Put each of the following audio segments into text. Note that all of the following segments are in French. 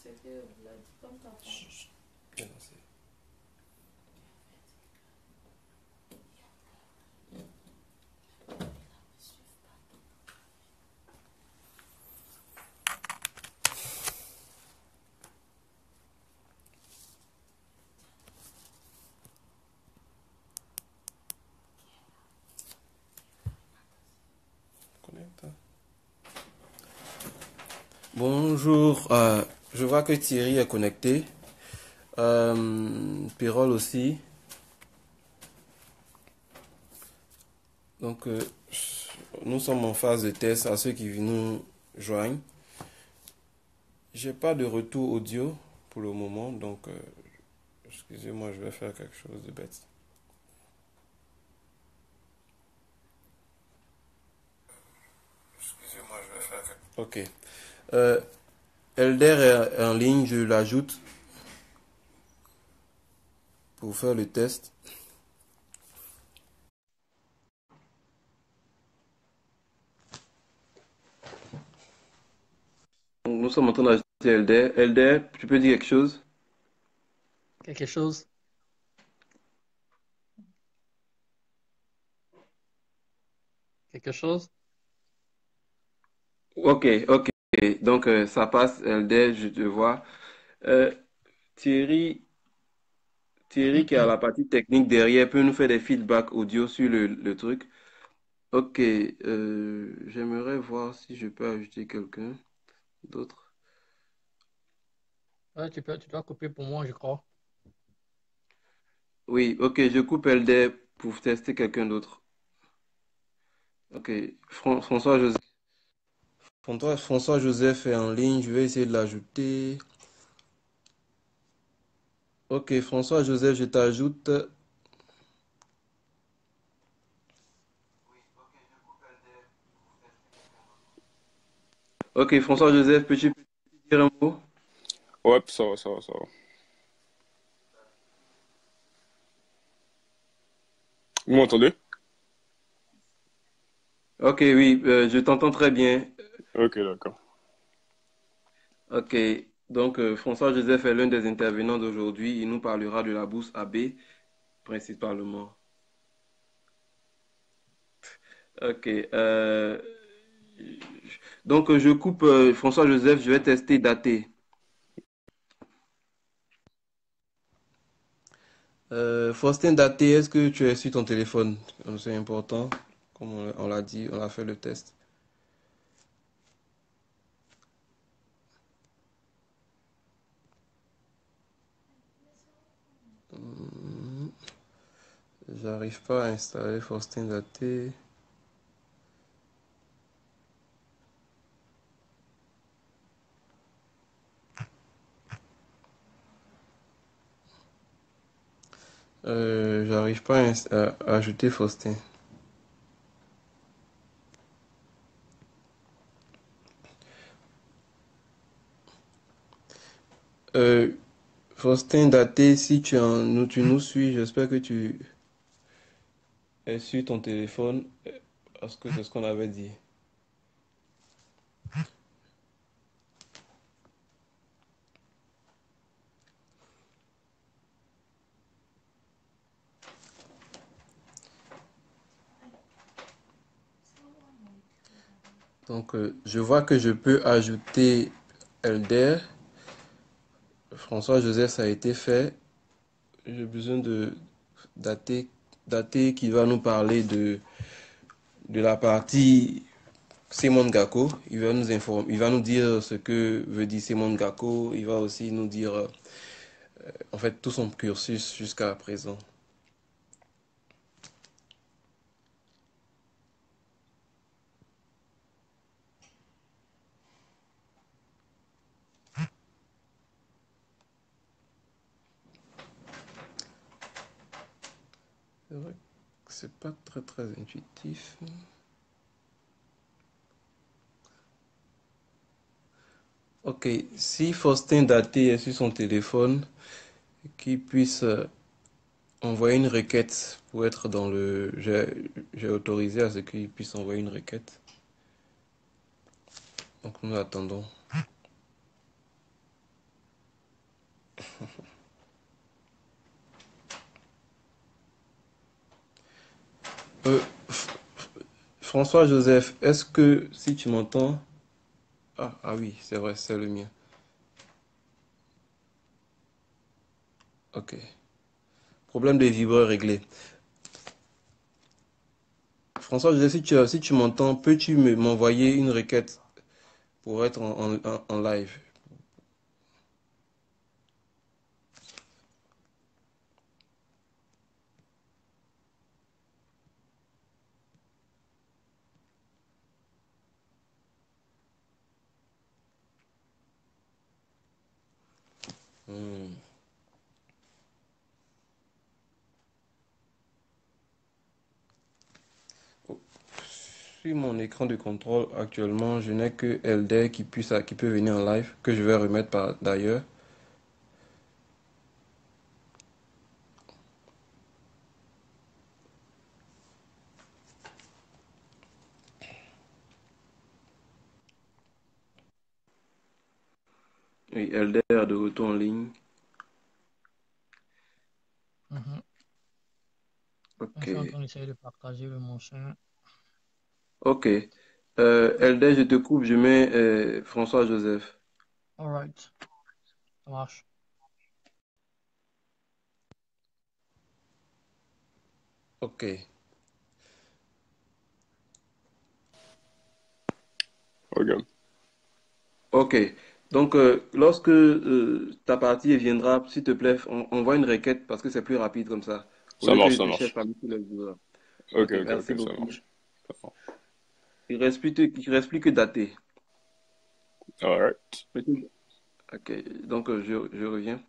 Bien lancé. Connecte. Bonjour, je vois que Thierry est connecté. Pérol aussi. Donc, nous sommes en phase de test à ceux qui nous joignent. J'ai pas de retour audio pour le moment, donc excusez-moi, je vais faire quelque chose de bête. Excusez-moi, je vais faire quelque... Ok. Elder est en ligne, je l'ajoute pour faire le test. Donc, nous sommes en train d'ajouter Elder. Elder, tu peux dire quelque chose? Quelque chose? Quelque chose? Ok, ok. Donc, ça passe, Elder, je te vois. Euh, Thierry, Thierry, qui est à la partie technique derrière, peut nous faire des feedbacks audio sur le truc. Ok, j'aimerais voir si je peux ajouter quelqu'un d'autre. Ouais, tu dois couper pour moi, je crois. Oui, ok, je coupe Elder pour tester quelqu'un d'autre. Ok, François-Joseph. François-Joseph est en ligne, je vais essayer de l'ajouter. Ok, François-Joseph, je t'ajoute. Ok, François-Joseph, peux-tu dire un mot? Ouais, ça va, ça va, ça va. Vous m'entendez? Ok, oui, je t'entends très bien. Ok, d'accord. Ok, donc François-Joseph est l'un des intervenants d'aujourd'hui. Il nous parlera de la bourse AB, principalement. Ok, donc je coupe François-Joseph, je vais tester daté. Faustin Daté, est-ce que tu es sur ton téléphone? C'est important, comme on l'a dit, on a fait le test. Hmm, J'arrive pas à installer Faustin Daté. J'arrive pas à ajouter Faustin. Euh, Faustin Daté, si tu nous suis, j'espère que tu es sur ton téléphone, parce que c'est ce qu'on avait dit. Donc, je vois que je peux ajouter Elder. François-Joseph, ça a été fait. J'ai besoin de Daté, Daté qui va nous parler de la partie Simon Gakko. Il va nous informer, il va nous dire ce que veut dire Simon Gakko. Il va aussi nous dire, en fait, tout son cursus jusqu'à présent. C'est vrai que c'est pas très très intuitif. Ok, si Faustin Daté est sur son téléphone, qu'il puisse envoyer une requête pour être dans le... J'ai autorisé à ce qu'il puisse envoyer une requête. Donc nous attendons. Euh, F- François-Joseph, est-ce que si tu m'entends... Ah oui, c'est vrai, c'est le mien. Ok. Problème de vibreur réglé. François-Joseph, si tu m'entends, peux-tu m'envoyer une requête pour être en live? Hmm. Sur mon écran de contrôle actuellement, je n'ai que Elder qui peut venir en live, que je vais remettre par d'ailleurs. Oui, Elder de retour en ligne. Mhm. Je Ok. suis en train d'essayer de partager le machin. Ok. Elder, je te coupe, je mets François-Joseph. Alright, ça marche. Ok. Ok. Ok. Donc, lorsque ta partie viendra, s'il te plaît, envoie une requête parce que c'est plus rapide comme ça. Au Ça lieu que marche, ça le chef marche. parmi tous les joueurs. Ok, Ok, ok, merci ok, ça beaucoup. marche. Ça marche. Il reste plus que daté. Alright. Ok, donc je reviens.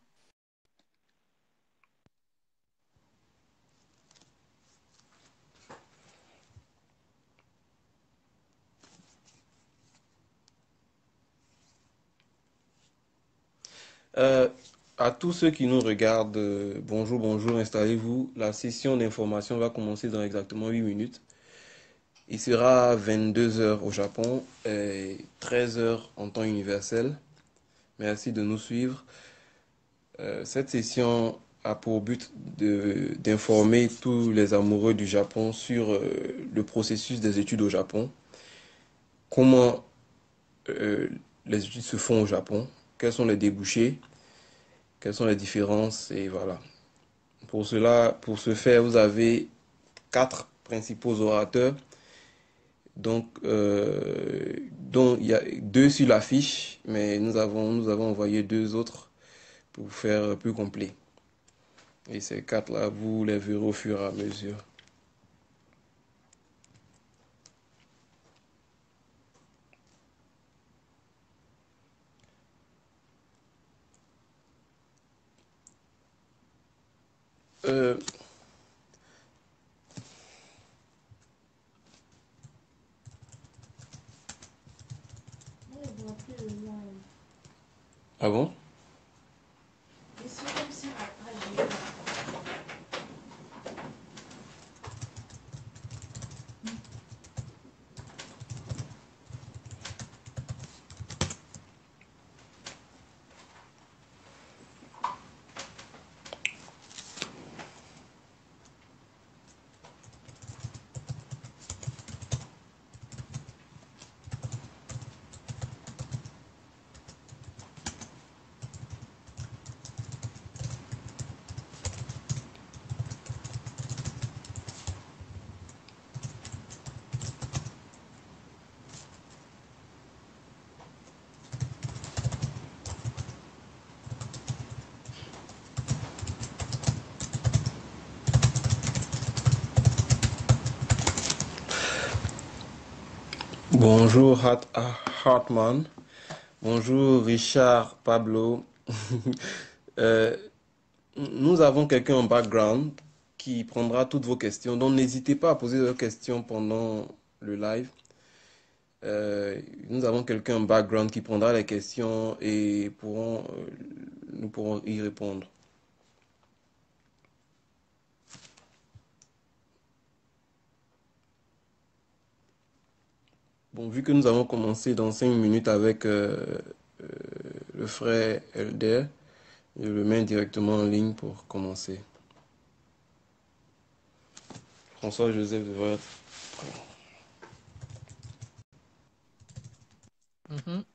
Euh, à tous ceux qui nous regardent, bonjour, bonjour, installez-vous. La session d'information va commencer dans exactement 8 minutes. Il sera 22 heures au Japon et 13 heures en temps universel. Merci de nous suivre. Cette session a pour but d'informer tous les amoureux du Japon sur le processus des études au Japon, comment euh, les études se font au Japon, quels sont les débouchés, quelles sont les différences et voilà. Pour cela, pour ce faire, vous avez quatre principaux orateurs, donc dont il y a deux sur l'affiche, mais nous avons envoyé deux autres pour faire plus complet. Et ces quatre-là, vous les verrez au fur et à mesure. Euh, ah bon? Bonjour Hartman. Bonjour Richard Pablo. Euh, nous avons quelqu'un en background qui prendra toutes vos questions. Donc n'hésitez pas à poser vos questions pendant le live. Nous avons quelqu'un en background qui prendra les questions et nous pourrons y répondre. Bon, vu que nous avons commencé dans 5 minutes avec euh, le frère Elder, je le mets directement en ligne pour commencer. François Joseph devrait être. Mhm.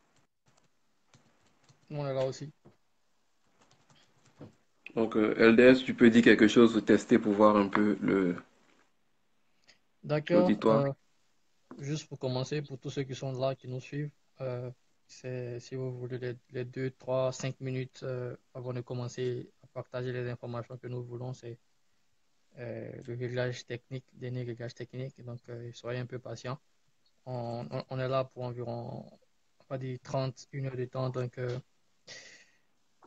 On est là aussi. Donc, LDS, tu peux dire quelque chose ou tester pour voir un peu D'accord. l'auditoire. Juste pour commencer, pour tous ceux qui sont là, qui nous suivent, c'est si vous voulez les 2, 3, 5 minutes avant de commencer à partager les informations que nous voulons, c'est le réglage technique, dernier réglage technique. Donc, soyez un peu patients. On est là pour environ, on va dire 30, 1 heure de temps. Donc,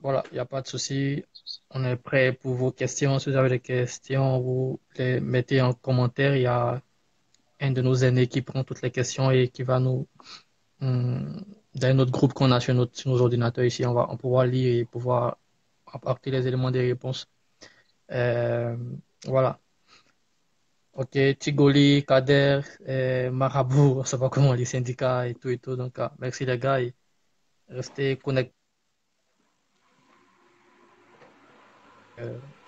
voilà, il n'y a pas de souci. On est prêt pour vos questions. Si vous avez des questions, vous les mettez en commentaire. Il y a un de nos aînés qui prend toutes les questions et qui va dans notre groupe qu'on a sur nos ordinateurs ici, on va pouvoir lire et pouvoir apporter les éléments des réponses. Euh, voilà. Ok, Tigoli, Kader, Marabout, on sait pas comment les syndicats et tout et tout. Donc, merci les gars et restez connectés.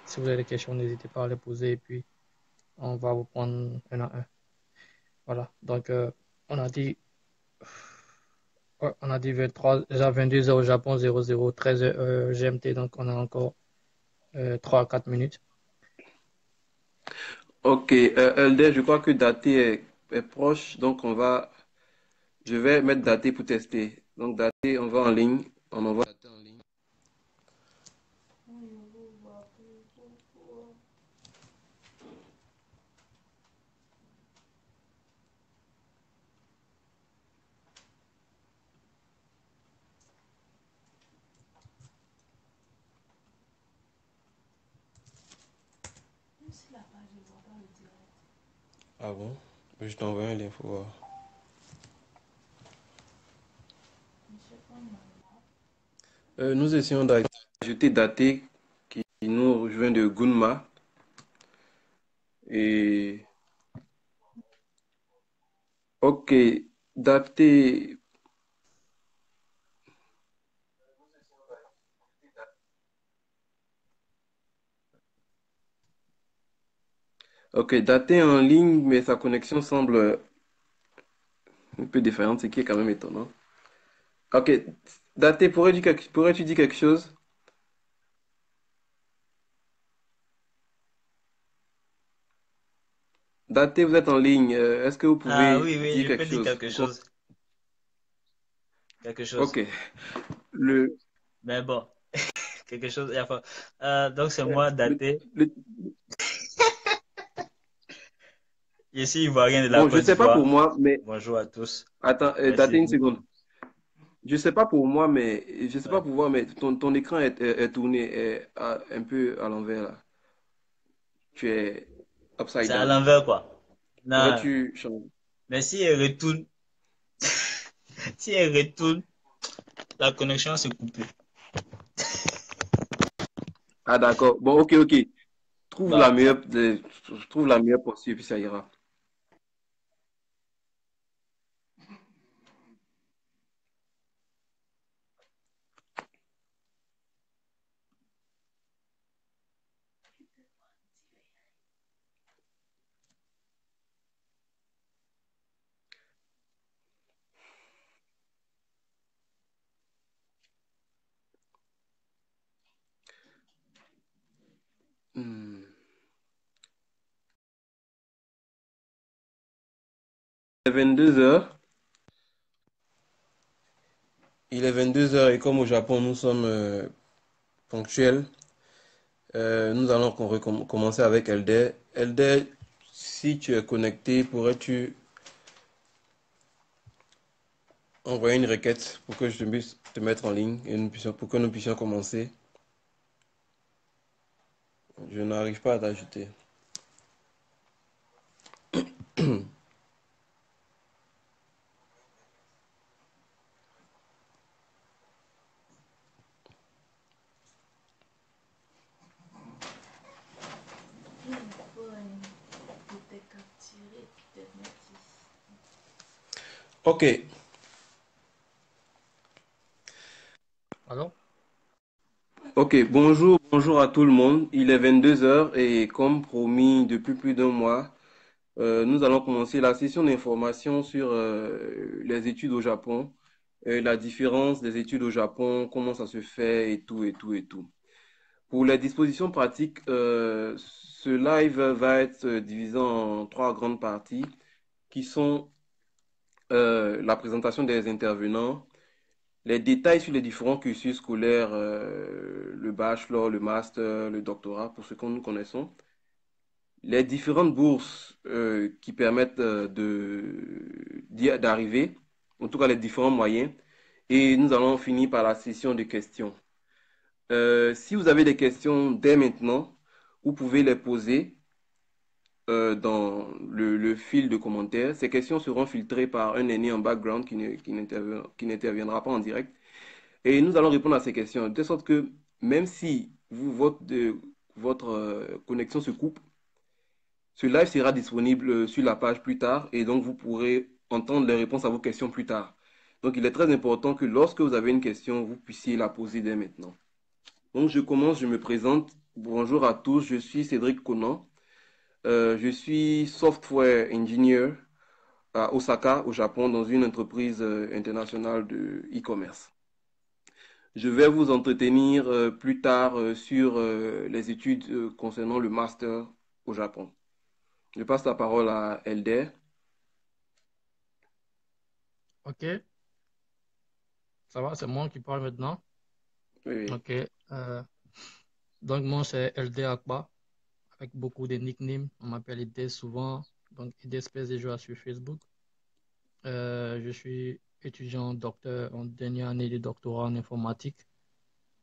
Si vous avez des questions, n'hésitez pas à les poser et puis on va vous prendre un à un. Voilà. Donc, on a dit, ouais, on a dit 23, déjà 22 heures au Japon, 00, 13 heures GMT. Donc, on a encore 3 à 4 minutes. Ok, LDS, je crois que Daté est proche, donc je vais mettre Daté pour tester. Donc, Daté, on va en ligne, on envoie Daté en ligne. Ah bon? Je t'envoie un lien, faut voir. Nous essayons d'ajouter Daté qui nous rejoint de Gunma. Et ok, Daté. Ok, Daté en ligne, mais sa connexion semble un peu différente, ce qui est quand même étonnant. Ok, Daté, pourrais-tu dire quelque chose? Daté, vous êtes en ligne. Est-ce que vous Ah pouvez oui, oui, dire je quelque peux dire chose quelque pour... chose. Quelque chose. Ok. Le, Mais bon, quelque chose. Enfin, donc c'est euh, moi, le, Daté. le- Je suis ivoirien de la Bon, je Côte sais pas pour d'Ivoire. moi, mais... Bonjour à tous. Attends, Daté, Merci. une seconde. Je sais pas pour moi, mais... Je sais pas Ouais. pour moi, mais ton écran est tourné un peu à l'envers, là. Tu es upside C'est à down. l'envers, quoi. Non, Pourrais-tu changer? mais si elle retourne, si elle retourne, la connexion s'est coupée. Ah, d'accord. Bon, ok, ok. Trouve la Bah, meilleure, trouve la meilleure possible, puis ça ira. Hmm. 22 heures. Il est 22 heures et comme au Japon, nous sommes ponctuels, nous allons commencer avec Elder. Elder, si tu es connecté, pourrais-tu envoyer une requête pour que je puisse te mettre en ligne et pour que nous puissions commencer? Je n'arrive pas à t'ajouter. Ok, Alors, ok, bonjour à tout le monde. Il est 22 heures et comme promis depuis plus d'un mois, Nous allons commencer la session d'information sur les études au Japon, la différence des études au Japon, comment ça se fait et tout, et tout, et tout. Pour les dispositions pratiques, ce live va être divisé en trois grandes parties qui sont la présentation des intervenants, les détails sur les différents cursus scolaires, le bachelor, le master, le doctorat, pour ce que nous connaissons, les différentes bourses qui permettent d'arriver, en tout cas les différents moyens, et nous allons finir par la session de questions. Si vous avez des questions dès maintenant, vous pouvez les poser dans le fil de commentaires. Ces questions seront filtrées par un aîné en background qui n'interviendra pas en direct. Et nous allons répondre à ces questions, de sorte que même si votre connexion se coupe, ce live sera disponible sur la page plus tard et donc vous pourrez entendre les réponses à vos questions plus tard. Donc il est très important que lorsque vous avez une question, vous puissiez la poser dès maintenant. Donc je commence, je me présente. Bonjour à tous, je suis Cédric Conan. Je suis software engineer à Osaka, au Japon, dans une entreprise internationale de e-commerce. Je vais vous entretenir plus tard sur les études concernant le master au Japon. Je passe la parole à Elder. Ok, ça va, c'est moi qui parle maintenant. Oui, oui. Ok, donc moi c'est LD Akba, avec beaucoup de nicknames. On m'appelle ID souvent, donc ID espèce de joueur sur Facebook. Je suis étudiant docteur en dernière année de doctorat en informatique.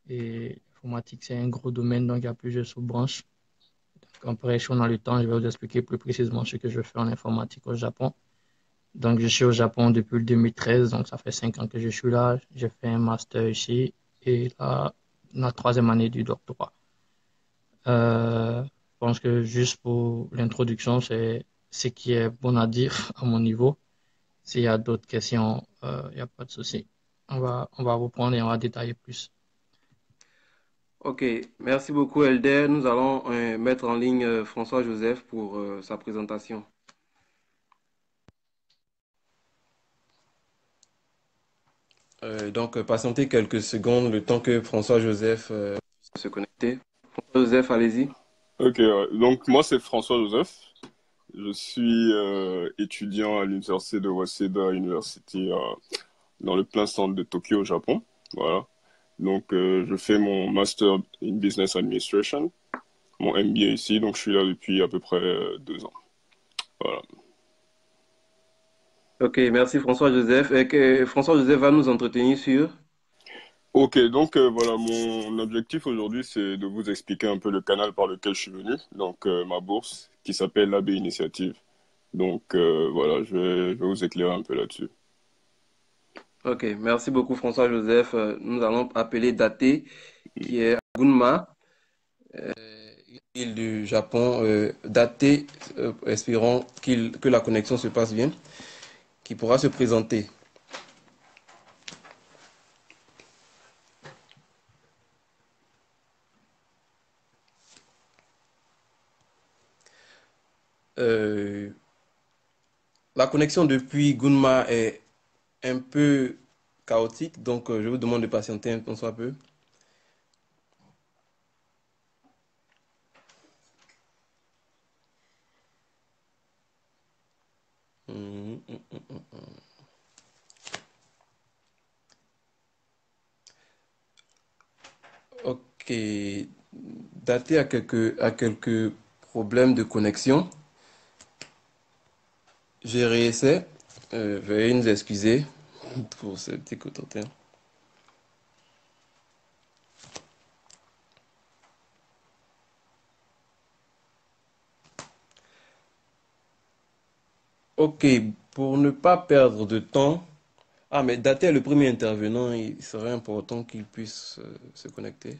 Et l'informatique, c'est un gros domaine, donc il y a plusieurs sous-branches. Donc, après, si on a le temps, je vais vous expliquer plus précisément ce que je fais en informatique au Japon. Donc, je suis au Japon depuis le 2013, donc ça fait 5 ans que je suis là. J'ai fait un master ici et la troisième année du doctorat. Je pense que juste pour l'introduction, c'est ce qui est bon à dire à mon niveau. S'il y a d'autres questions, il n'y a pas de souci. On va reprendre et on va détailler plus. Ok, merci beaucoup Elder. Nous allons mettre en ligne François Joseph pour sa présentation. Donc, patientez quelques secondes, le temps que François Joseph se connecte. François Joseph, allez-y. Ok, ouais. Donc moi c'est François Joseph. Je suis étudiant à l'université de Waseda University dans le plein centre de Tokyo au Japon. Voilà. Donc je fais mon master in business administration, mon MBA ici. Donc je suis là depuis à peu près 2 ans. Voilà. Ok, merci François Joseph. Et que François Joseph va nous entretenir sur. Ok, donc voilà, mon objectif aujourd'hui, c'est de vous expliquer un peu le canal par lequel je suis venu, donc ma bourse qui s'appelle l'AB Initiative. Donc voilà, je vais vous éclairer un peu là-dessus. Ok, merci beaucoup François Joseph. Nous allons appeler Date, qui est à Gunma, une île du Japon. Date, espérons que la connexion se passe bien, qui pourra se présenter. Euh, la connexion depuis Gunma est un peu chaotique, donc je vous demande de patienter un soit peu. Hum, hum, hum, hum. Ok, Daté a quelques problèmes de connexion. J'ai réessayé. Veuillez nous excuser pour ce petit contretemps. Ok, pour ne pas perdre de temps. Ah, mais Daté est le premier intervenant. Il serait important qu'il puisse se connecter.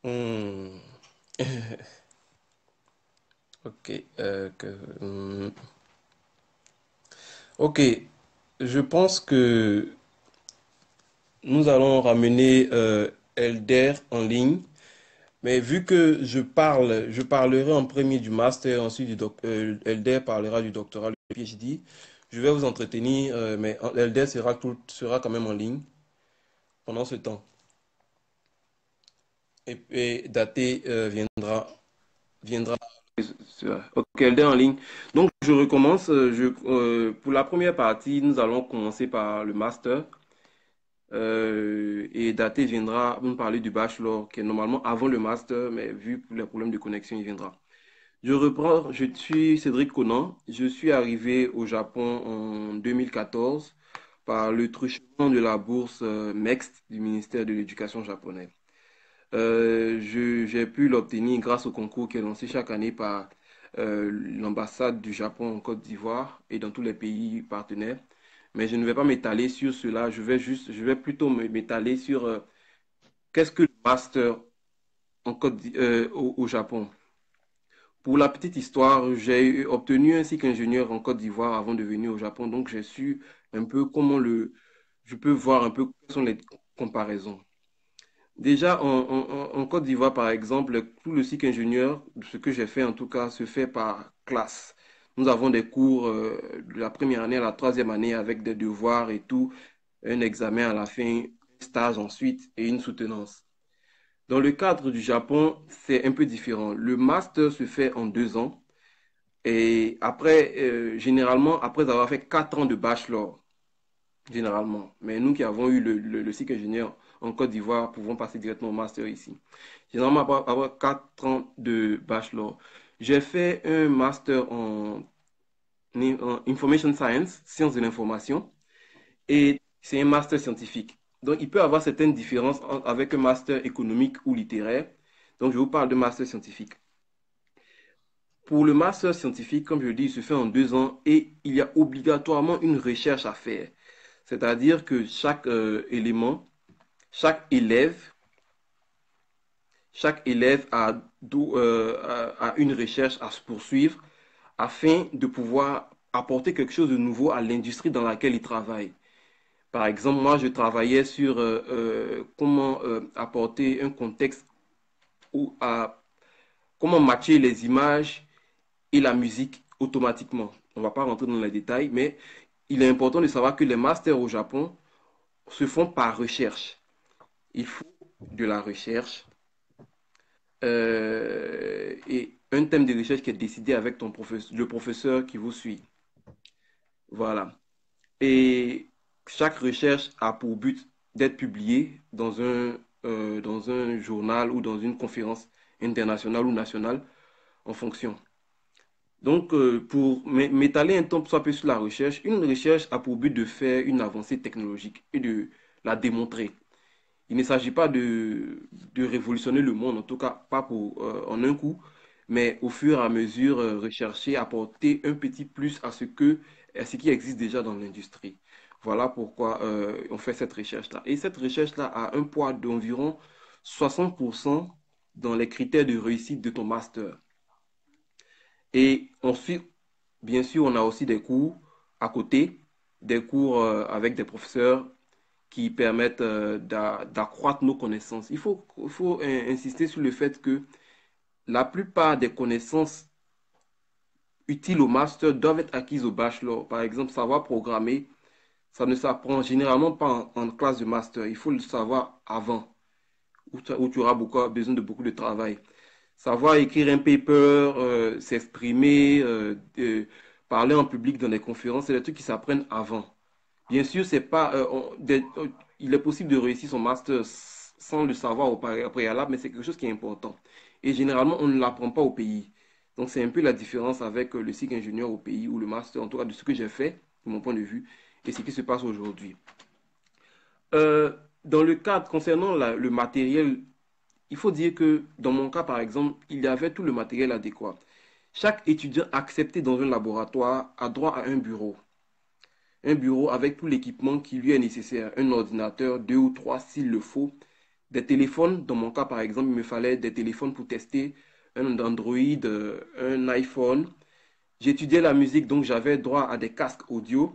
Hmm. Ok. Ok, je pense que nous allons ramener Elder en ligne. Mais vu que je parlerai en premier du master, ensuite Elder parlera du doctorat, du PhD. Je vais vous entretenir, mais Elder sera quand même en ligne pendant ce temps. Et Daté viendra. Ok, Elder en ligne. Donc, je recommence. Pour la première partie, nous allons commencer par le master. Et Daté viendra nous parler du bachelor, qui est normalement avant le master, mais vu les problèmes de connexion, il viendra. Je reprends, je suis Cédric Conan. Je suis arrivé au Japon en 2014 par le truchement de la bourse MEXT du ministère de l'Éducation japonais. J'ai pu l'obtenir grâce au concours qui est lancé chaque année par l'ambassade du Japon en Côte d'Ivoire et dans tous les pays partenaires. Mais je ne vais pas m'étaler sur cela, je vais plutôt m'étaler sur qu'est-ce que le master au Japon. Pour la petite histoire, j'ai obtenu un cycle ingénieur en Côte d'Ivoire avant de venir au Japon, donc j'ai su un peu je peux voir un peu quelles sont les comparaisons. Déjà, en Côte d'Ivoire, par exemple, tout le cycle ingénieur, ce que j'ai fait en tout cas, se fait par classe. Nous avons des cours de la première année à la troisième année avec des devoirs et tout, un examen à la fin, un stage ensuite et une soutenance. Dans le cadre du Japon, c'est un peu différent. Le master se fait en 2 ans et après, généralement, après avoir fait 4 ans de bachelor, généralement. Mais nous qui avons eu le cycle ingénieur en Côte d'Ivoire, pouvons passer directement au master ici. Généralement, après avoir 4 ans de bachelor. J'ai fait un master en Information Science, sciences de l'information, et c'est un master scientifique. Donc, il peut y avoir certaines différences avec un master économique ou littéraire. Donc, je vous parle de master scientifique. Pour le master scientifique, comme je le dis, il se fait en 2 ans et il y a obligatoirement une recherche à faire. C'est-à-dire que chaque élève, chaque élève a une recherche à se poursuivre afin de pouvoir apporter quelque chose de nouveau à l'industrie dans laquelle il travaille. Par exemple, moi, je travaillais sur comment apporter un contexte comment matcher les images et la musique automatiquement. On ne va pas rentrer dans les détails, mais il est important de savoir que les masters au Japon se font par recherche. Il faut de la recherche et un thème de recherche qui est décidé avec le professeur qui vous suit. Voilà. Et chaque recherche a pour but d'être publiée dans un journal ou dans une conférence internationale ou nationale en fonction. Donc, pour m'étaler un temps soit peu sur la recherche, une recherche a pour but de faire une avancée technologique et de la démontrer. Il ne s'agit pas de révolutionner le monde, en tout cas pas en un coup, mais au fur et à mesure rechercher, apporter un petit plus à ce qui existe déjà dans l'industrie. Voilà pourquoi on fait cette recherche-là. Et cette recherche-là a un poids d'environ 60% dans les critères de réussite de ton master. Et ensuite, bien sûr, on a aussi des cours à côté, des cours avec des professeurs qui permettent d'accroître nos connaissances. Il faut insister sur le fait que la plupart des connaissances utiles au master doivent être acquises au bachelor. Par exemple, savoir programmer, ça ne s'apprend généralement pas en classe de master. Il faut le savoir avant, où tu auras besoin de beaucoup de travail. Savoir écrire un paper, s'exprimer, parler en public dans des conférences, c'est des trucs qui s'apprennent avant. Bien sûr, c'est pas, il est possible de réussir son master sans le savoir au préalable, mais c'est quelque chose qui est important. Et généralement, on ne l'apprend pas au pays. Donc, c'est un peu la différence avec le cycle ingénieur au pays ou le master, en tout cas de ce que j'ai fait, de mon point de vue, et ce qui se passe aujourd'hui. Euh, Dans le cadre concernant le matériel, il faut dire que dans mon cas, par exemple, il y avait tout le matériel adéquat. Chaque étudiant accepté dans un laboratoire a droit à un bureau. Un bureau avec tout l'équipement qui lui est nécessaire. Un ordinateur, 2 ou 3 s'il le faut. Des téléphones, dans mon cas par exemple, il me fallait des téléphones pour tester un Android, un iPhone. J'étudiais la musique, donc j'avais droit à des casques audio,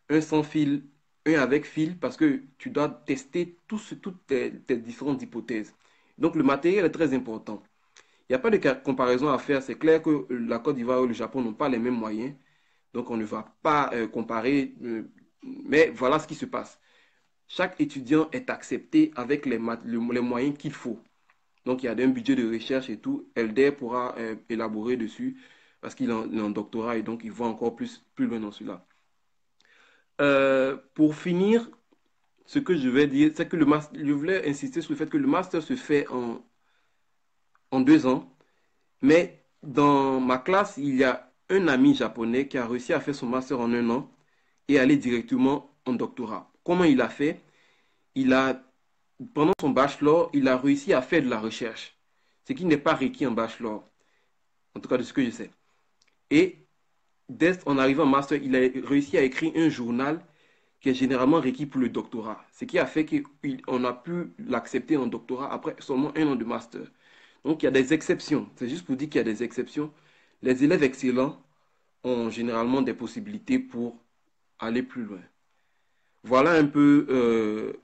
un sans fil un avec fil, parce que tu dois tester toutes tes différentes hypothèses. Donc, le matériel est très important. Il n'y a pas de comparaison à faire. C'est clair que la Côte d'Ivoire et le Japon n'ont pas les mêmes moyens. Donc, on ne va pas comparer. Mais voilà ce qui se passe. Chaque étudiant est accepté avec les moyens qu'il faut. Donc, il y a un budget de recherche et tout. Elder pourra élaborer dessus parce qu'il est en doctorat et donc il voit encore plus loin dans cela. Pour finir, ce que je vais dire, c'est que je voulais insister sur le fait que le master se fait en 2 ans. Mais dans ma classe, il y a un ami japonais qui a réussi à faire son master en 1 an et aller directement en doctorat. Comment il a fait? Pendant son bachelor, il a réussi à faire de la recherche, ce qui n'est pas requis en bachelor, en tout cas de ce que je sais. Et dès en arrivant en master, il a réussi à écrire un journal qui est généralement requis pour le doctorat, ce qui a fait qu'on a pu l'accepter en doctorat après seulement 1 an de master. Donc il y a des exceptions, c'est juste pour dire qu'il y a des exceptions. Les élèves excellents ont généralement des possibilités pour aller plus loin. Voilà un peu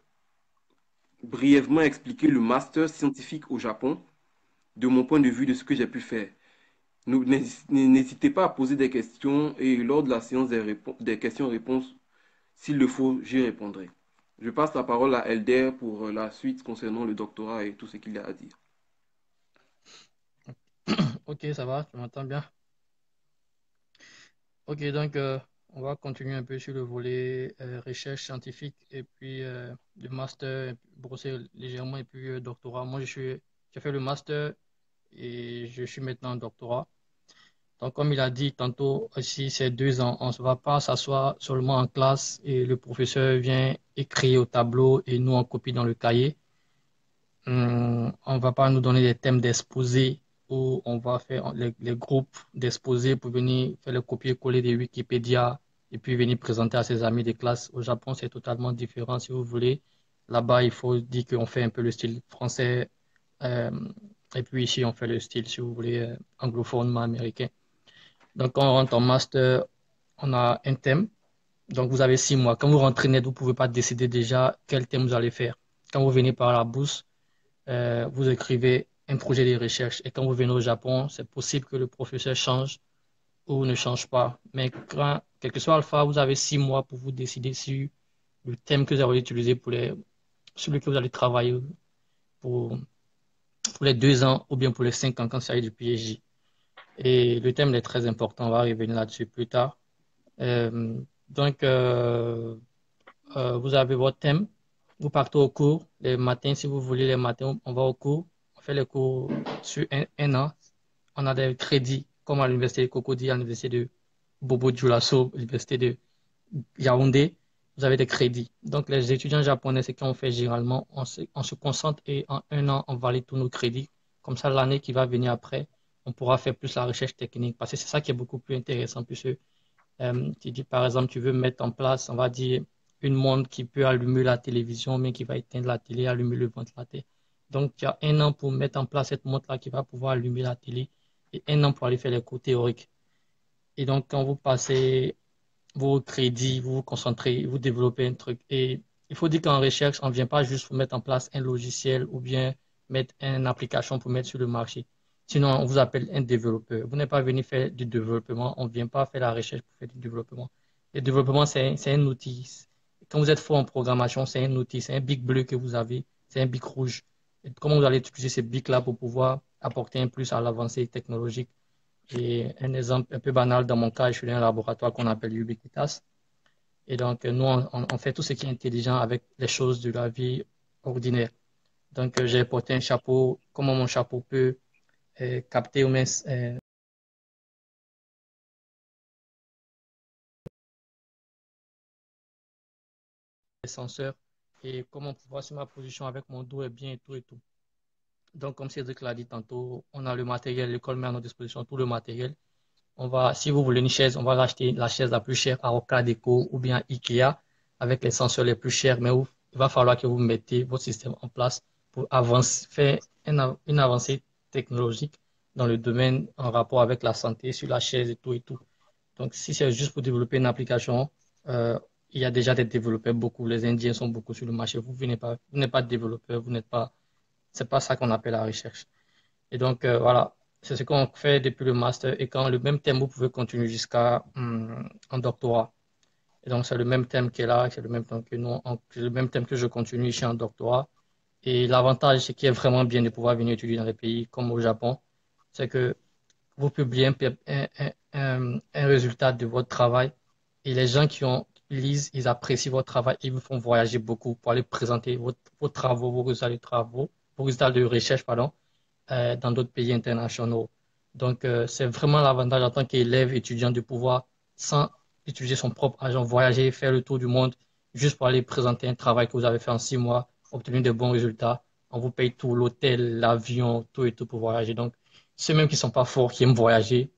brièvement expliquer le master scientifique au Japon, de mon point de vue, de ce que j'ai pu faire. N'hésitez pas à poser des questions et lors de la séance des questions-réponses, s'il le faut, j'y répondrai. Je passe la parole à Elder pour la suite concernant le doctorat et tout ce qu'il y a à dire. Ok, ça va, tu m'entends bien? Ok, donc on va continuer un peu sur le volet recherche scientifique et puis le master, brosser légèrement et puis doctorat. Moi, j'ai fait le master et je suis maintenant en doctorat. Donc, comme il a dit tantôt aussi, c'est 2 ans. On ne va pas s'asseoir seulement en classe et le professeur vient écrire au tableau et nous on copie dans le cahier. On ne va pas nous donner des thèmes d'exposé où on va faire les groupes d'exposés pour venir faire le copier-coller des Wikipédia et puis venir présenter à ses amis de classe. Au Japon, c'est totalement différent si vous voulez. Là-bas, il faut dire qu'on fait un peu le style français euh, et puis ici, on fait le style, si vous voulez, anglophone, américain. Donc, quand on rentre en master, on a un thème. Donc, vous avez 6 mois. Quand vous rentrez net, vous ne pouvez pas décider déjà quel thème vous allez faire. Quand vous venez par la bourse, vous écrivez un projet de recherche. Et quand vous venez au Japon, c'est possible que le professeur change ou ne change pas. Mais quel que soit Alpha, vous avez 6 mois pour vous décider sur le thème que vous allez utiliser sur lequel vous allez travailler pour, pour les 2 ans ou bien pour les 5 ans quand il s'agit du PhD. Et le thème est très important. On va revenir là-dessus plus tard. Euh, donc, vous avez votre thème. Vous partez au cours les matins, si vous voulez, les matins, on va au cours. On fait les cours sur 1 an. On a des crédits, comme à l'université de Cocody, à l'université de Bobo Dioulasso, à l'université de Yaoundé. Vous avez des crédits. Donc, les étudiants japonais, ce qu'on fait généralement, on se concentre et en 1 an, on valide tous nos crédits. Comme ça, l'année qui va venir après, on pourra faire plus la recherche technique. Parce que c'est ça qui est beaucoup plus intéressant, puisque tu dis, par exemple, tu veux mettre en place, on va dire, une montre qui peut allumer la télévision, mais qui va éteindre la télé, allumer le ventilateur. Donc, tu as 1 an pour mettre en place cette montre-là qui va pouvoir allumer la télé et 1 an pour aller faire les cours théoriques. Et donc, quand vous passez vos crédits, vous vous concentrez, vous développez un truc. Et il faut dire qu'en recherche, on ne vient pas juste pour mettre en place un logiciel ou bien mettre une application pour mettre sur le marché. Sinon, on vous appelle un développeur. Vous n'êtes pas venu faire du développement. On ne vient pas faire la recherche pour faire du développement. Le développement, c'est un outil. Quand vous êtes fort en programmation, c'est un outil. C'est un bic bleu que vous avez. C'est un bic rouge. Et comment vous allez utiliser ces bics-là pour pouvoir apporter un plus à l'avancée technologique? J'ai un exemple un peu banal. Dans mon cas, je suis dans un laboratoire qu'on appelle Ubiquitas. Et donc, nous, on fait tout ce qui est intelligent avec les choses de la vie ordinaire. Donc, j'ai porté un chapeau. Comment mon chapeau peut capter au moins les senseurs et comment pouvoir sur ma position avec mon dos est bien et tout et tout. Donc, comme Cédric l'a dit tantôt, on a le matériel, l'école met à notre disposition tout le matériel. Si vous voulez une chaise, on va racheter la chaise la plus chère à Oka Deco ou bien Ikea avec les senseurs les plus chers, mais il va falloir que vous mettez votre système en place pour faire une avancée technologique dans le domaine en rapport avec la santé sur la chaise et tout et tout. Donc, si c'est juste pour développer une application, il y a déjà des développeurs, beaucoup. Les Indiens sont beaucoup sur le marché. Vous n'êtes pas développeur, c'est pas ça qu'on appelle la recherche. Et donc, voilà, c'est ce qu'on fait depuis le master. Et quand le même thème, vous pouvez continuer jusqu'à un doctorat. Et donc, c'est le même thème qui est là, c'est le même thème que nous, c'est le même thème que je continue ici en doctorat. Et l'avantage, ce qui est vraiment bien de pouvoir venir étudier dans des pays comme au Japon, c'est que vous publiez un résultat de votre travail et les gens qui lisent, ils apprécient votre travail, ils vous font voyager beaucoup pour aller présenter vos travaux, vos résultats de recherche, pardon, dans d'autres pays internationaux. Donc, c'est vraiment l'avantage en tant qu'élève, étudiant, de pouvoir, sans utiliser son propre argent, voyager, faire le tour du monde, juste pour aller présenter un travail que vous avez fait en 6 mois, obtenir de bons résultats. On vous paye tout, l'hôtel, l'avion, tout et tout pour voyager. Donc, ceux même qui ne sont pas forts, qui aiment voyager,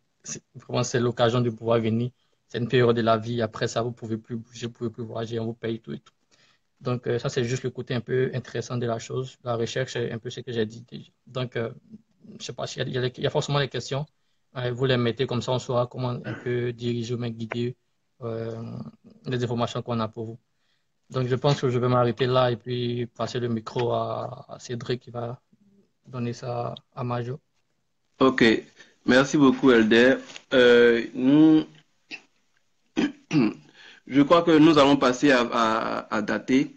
vraiment, c'est l'occasion de pouvoir venir. C'est une période de la vie. Après ça, vous pouvez plus bouger, vous pouvez plus voyager, on vous paye tout et tout. Donc, ça, c'est juste le côté un peu intéressant de la chose. La recherche, c'est un peu ce que j'ai dit déjà. Donc, je ne sais pas s'il y a, il y a forcément des questions. Vous les mettez comme ça, on saura comment un peu diriger ou même guider euh, les informations qu'on a pour vous. Donc, je pense que je vais m'arrêter là et puis passer le micro à Cédric qui va donner ça à Majo. Ok, merci beaucoup, Elder. Nous, je crois que nous allons passer à dater.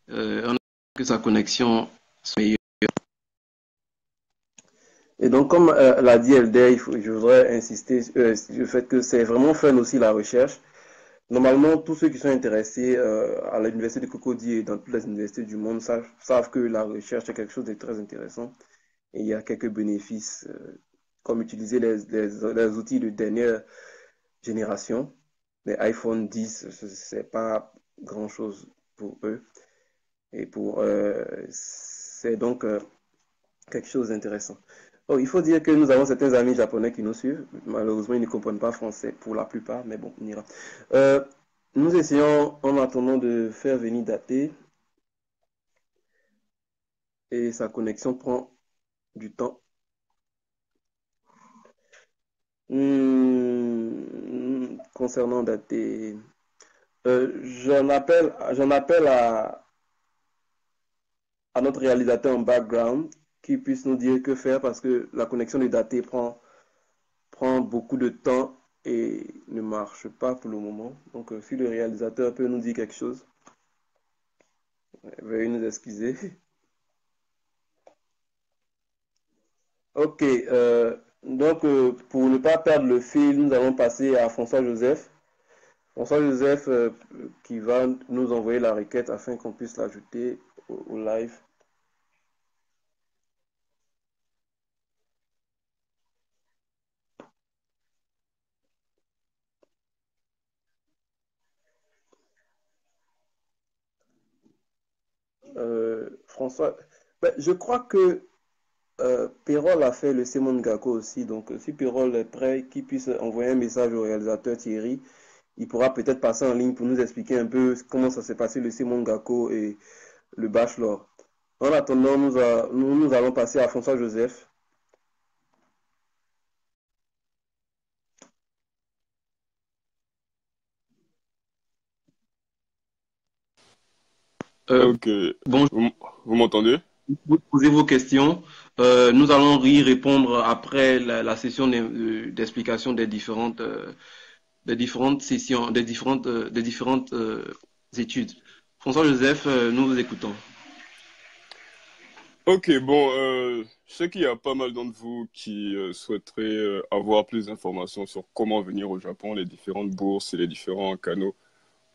On a que sa connexion soit meilleure. Et donc, comme l'a dit Elder, je voudrais insister sur le fait que c'est vraiment fun aussi la recherche. Normalement, tous ceux qui sont intéressés à l'université de Cocody et dans toutes les universités du monde savent que la recherche est quelque chose de très intéressant. Et il y a quelques bénéfices, comme utiliser les outils de dernière génération. Les iPhone 10, c'est pas grand-chose pour eux. Et c'est donc quelque chose d'intéressant. Oh, il faut dire que nous avons certains amis japonais qui nous suivent. Malheureusement, ils ne comprennent pas français pour la plupart, mais bon, on ira. Euh, Nous essayons en attendant de faire venir Daté et sa connexion prend du temps. Concernant Daté, j'en appelle à notre réalisateur en background qui puisse nous dire que faire parce que la connexion de Daté prend beaucoup de temps et ne marche pas pour le moment. Donc, si le réalisateur peut nous dire quelque chose, veuillez nous excuser. Ok, donc pour ne pas perdre le fil, nous allons passer à François Joseph. François Joseph qui va nous envoyer la requête afin qu'on puisse l'ajouter au live. François, ben, je crois que Pérol a fait le Simon Gako aussi, donc si Pérol est prêt, qu'il puisse envoyer un message au réalisateur Thierry, il pourra peut-être passer en ligne pour nous expliquer un peu comment ça s'est passé le Simon Gako et le Bachelor. En attendant, nous allons passer à François Joseph. Ok, Bonjour, vous m'entendez? vous posez vos questions. Nous allons y répondre après la session d'explication des différentes sessions, des différentes études. François Joseph, nous vous écoutons. Ok, bon, je sais qu'il y a pas mal d'entre vous qui souhaiteraient avoir plus d'informations sur comment venir au Japon, les différentes bourses et les différents canaux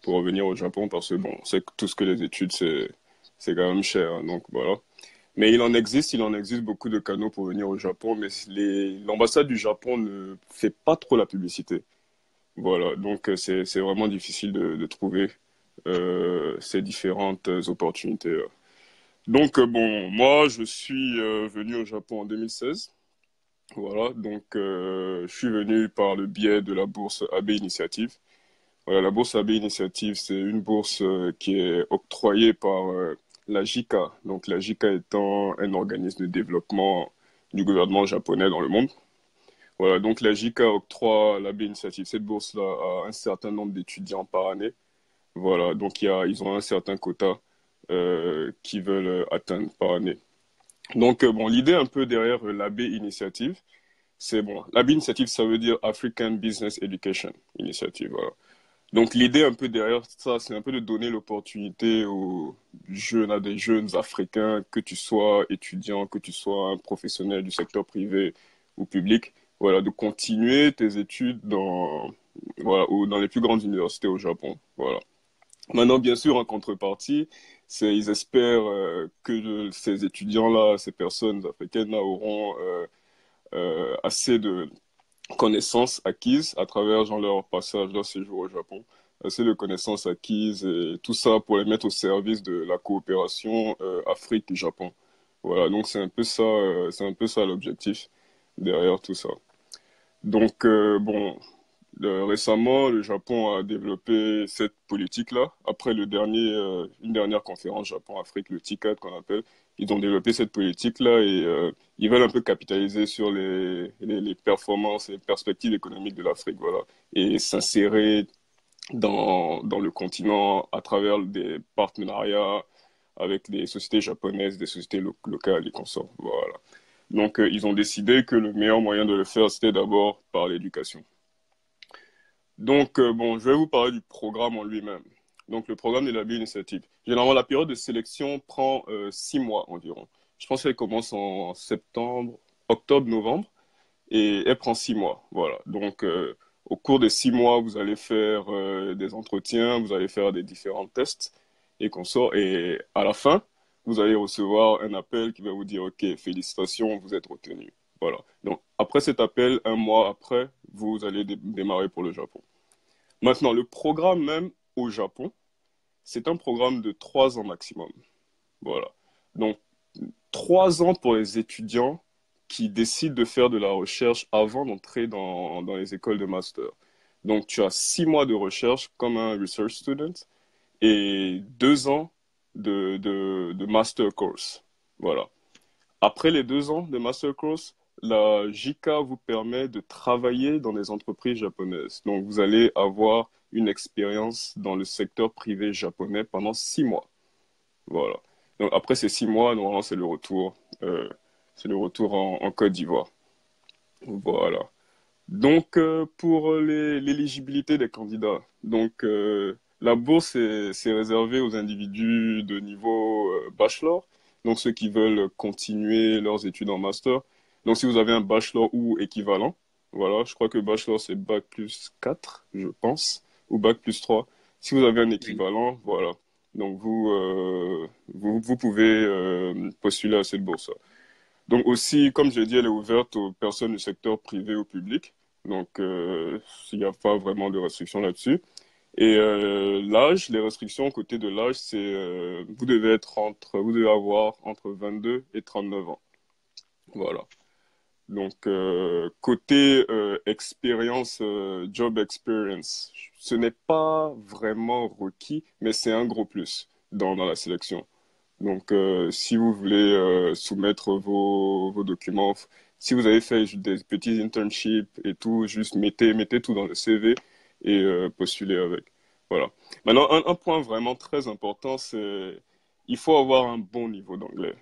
pour venir au Japon, parce que bon, c'est que tout ce que les études, c'est quand même cher, hein, donc voilà. Mais il en existe beaucoup de canaux pour venir au Japon, mais l'ambassade du Japon ne fait pas trop la publicité. Voilà, donc c'est vraiment difficile de trouver ces différentes opportunités. Donc bon, moi je suis venu au Japon en 2016. Voilà, donc je suis venu par le biais de la bourse AB Initiative. Voilà, la bourse AB Initiative, c'est une bourse qui est octroyée par la JICA. Donc la JICA étant un organisme de développement du gouvernement japonais dans le monde. Voilà, donc la JICA octroie l'AB Initiative, cette bourse-là, à un certain nombre d'étudiants par année. Voilà, donc ils ont un certain quota qu'ils veulent atteindre par année. Donc, bon, l'idée un peu derrière l'AB Initiative, c'est bon, l'AB Initiative, ça veut dire African Business Education Initiative, voilà. Donc l'idée un peu derrière ça, c'est un peu de donner l'opportunité aux jeunes, à des jeunes Africains, que tu sois étudiant, que tu sois un professionnel du secteur privé ou public, voilà, de continuer tes études voilà, dans les plus grandes universités au Japon, voilà. Maintenant, bien sûr, en contrepartie, ils espèrent que ces étudiants-là, ces personnes africaines-là auront assez de connaissances acquises à travers genre, leur passage, leur séjour au Japon, assez de connaissances acquises et tout ça pour les mettre au service de la coopération Afrique-Japon. Voilà, donc c'est un peu ça l'objectif derrière tout ça. Donc bon, récemment, le Japon a développé cette politique-là. Après une dernière conférence Japon-Afrique, le TICAD qu'on appelle, ils ont développé cette politique-là et ils veulent un peu capitaliser sur les performances et les perspectives économiques de l'Afrique, voilà, et s'insérer dans le continent à travers des partenariats avec des sociétés japonaises, des sociétés locales et consorts, voilà. Donc, ils ont décidé que le meilleur moyen de le faire, c'était d'abord par l'éducation. Donc, bon, je vais vous parler du programme en lui-même. Donc, le programme de la Initiative. Généralement, la période de sélection prend 6 mois environ. Je pense qu'elle commence en septembre, octobre, novembre, et elle prend 6 mois. Voilà. Donc, au cours des 6 mois, vous allez faire des entretiens, vous allez faire des différents tests et consorts. Et à la fin, vous allez recevoir un appel qui va vous dire, OK, félicitations, vous êtes retenu. Voilà. Donc, après cet appel, un mois après, vous allez démarrer pour le Japon. Maintenant, le programme même au Japon, c'est un programme de 3 ans maximum. Voilà. Donc, 3 ans pour les étudiants qui décident de faire de la recherche avant d'entrer dans les écoles de master. Donc, tu as 6 mois de recherche comme un research student et 2 ans de master course. Voilà. Après les 2 ans de master course, la JICA vous permet de travailler dans des entreprises japonaises. Donc, vous allez avoir une expérience dans le secteur privé japonais pendant 6 mois. Voilà. Donc, après ces 6 mois, normalement, c'est le retour en Côte d'Ivoire. Voilà. Donc, pour l'éligibilité des candidats, donc, la bourse c'est réservé aux individus de niveau bachelor, donc ceux qui veulent continuer leurs études en master. Donc, si vous avez un bachelor ou équivalent, voilà, je crois que bachelor c'est bac plus 4, je pense, ou bac plus 3. Si vous avez un Oui. équivalent, voilà. Donc, vous pouvez postuler à cette bourse. Donc aussi, comme je l'ai dit, elle est ouverte aux personnes du secteur privé ou public. Donc, il n'y a pas vraiment de restrictions là-dessus. Et l'âge, les restrictions côté de l'âge, c'est vous devez avoir entre 22 et 39 ans. Voilà. Donc, côté expérience, job experience, ce n'est pas vraiment requis, mais c'est un gros plus dans la sélection. Donc, si vous voulez soumettre vos documents, si vous avez fait des petits internships et tout, juste mettez tout dans le CV et postulez avec. Voilà. Maintenant, un point vraiment très important, c'est il faut avoir un bon niveau d'anglais.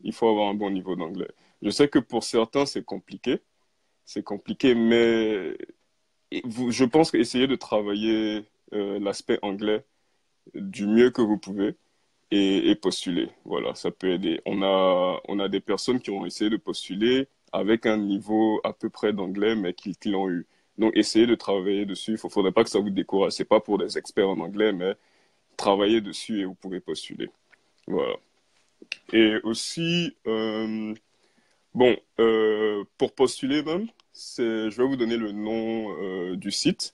Il faut avoir un bon niveau d'anglais. Je sais que pour certains, c'est compliqué, mais je pense qu'essayez de travailler l'aspect anglais du mieux que vous pouvez et postuler. Voilà, ça peut aider. On a des personnes qui ont essayé de postuler avec un niveau à peu près d'anglais, mais qui l'ont eu. Donc, essayez de travailler dessus. Il ne faudrait pas que ça vous décourage. C'est pas pour des experts en anglais, mais travaillez dessus et vous pouvez postuler. Voilà. Et aussi, bon, pour postuler même, je vais vous donner le nom du site.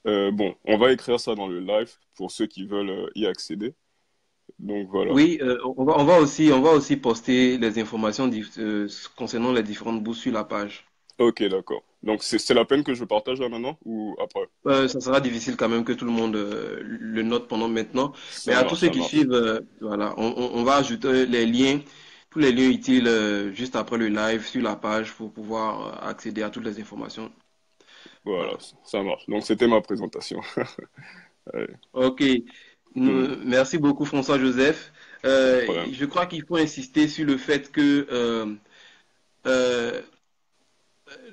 Bon, on va écrire ça dans le live pour ceux qui veulent y accéder. Donc voilà. Oui, on va aussi poster les informations concernant les différentes bourses sur la page. Ok, d'accord. Donc c'est la peine que je partage là maintenant ou après? Ça sera difficile quand même que tout le monde le note pendant maintenant. Mais Ça à tous marche, ceux ça qui marche. suivent, voilà, on va ajouter les liens, tous les liens utiles juste après le live sur la page pour pouvoir accéder à toutes les informations. Voilà, Voilà. ça marche. Donc c'était ma présentation. Ouais. Ok. Hmm, Merci beaucoup, François-Joseph. pas de problème. Je crois qu'il faut insister sur le fait que euh,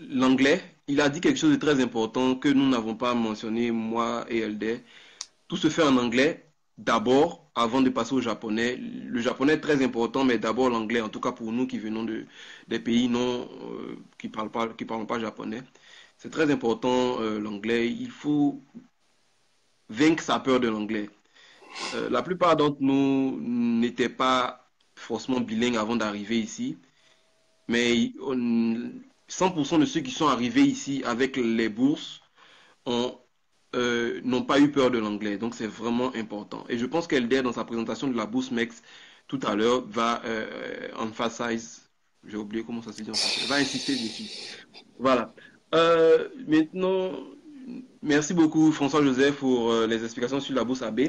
l'anglais, il a dit quelque chose de très important que nous n'avons pas mentionné, moi et Elder. Tout se fait en anglais d'abord, avant de passer au japonais. Le japonais est très important, mais d'abord l'anglais, en tout cas pour nous qui venons des pays non, qui parlent pas japonais. C'est très important l'anglais. Il faut vaincre sa peur de l'anglais. La plupart d'entre nous n'étaient pas forcément bilingues avant d'arriver ici, mais 100% de ceux qui sont arrivés ici avec les bourses ont n'ont pas eu peur de l'anglais. Donc c'est vraiment important. Et je pense qu'Elder, dans sa présentation de la bourse MEX tout à l'heure, va emphasize, j'ai oublié comment ça se dit en français, va insister dessus. Voilà. Maintenant, merci beaucoup François-Joseph pour les explications sur la bourse AB.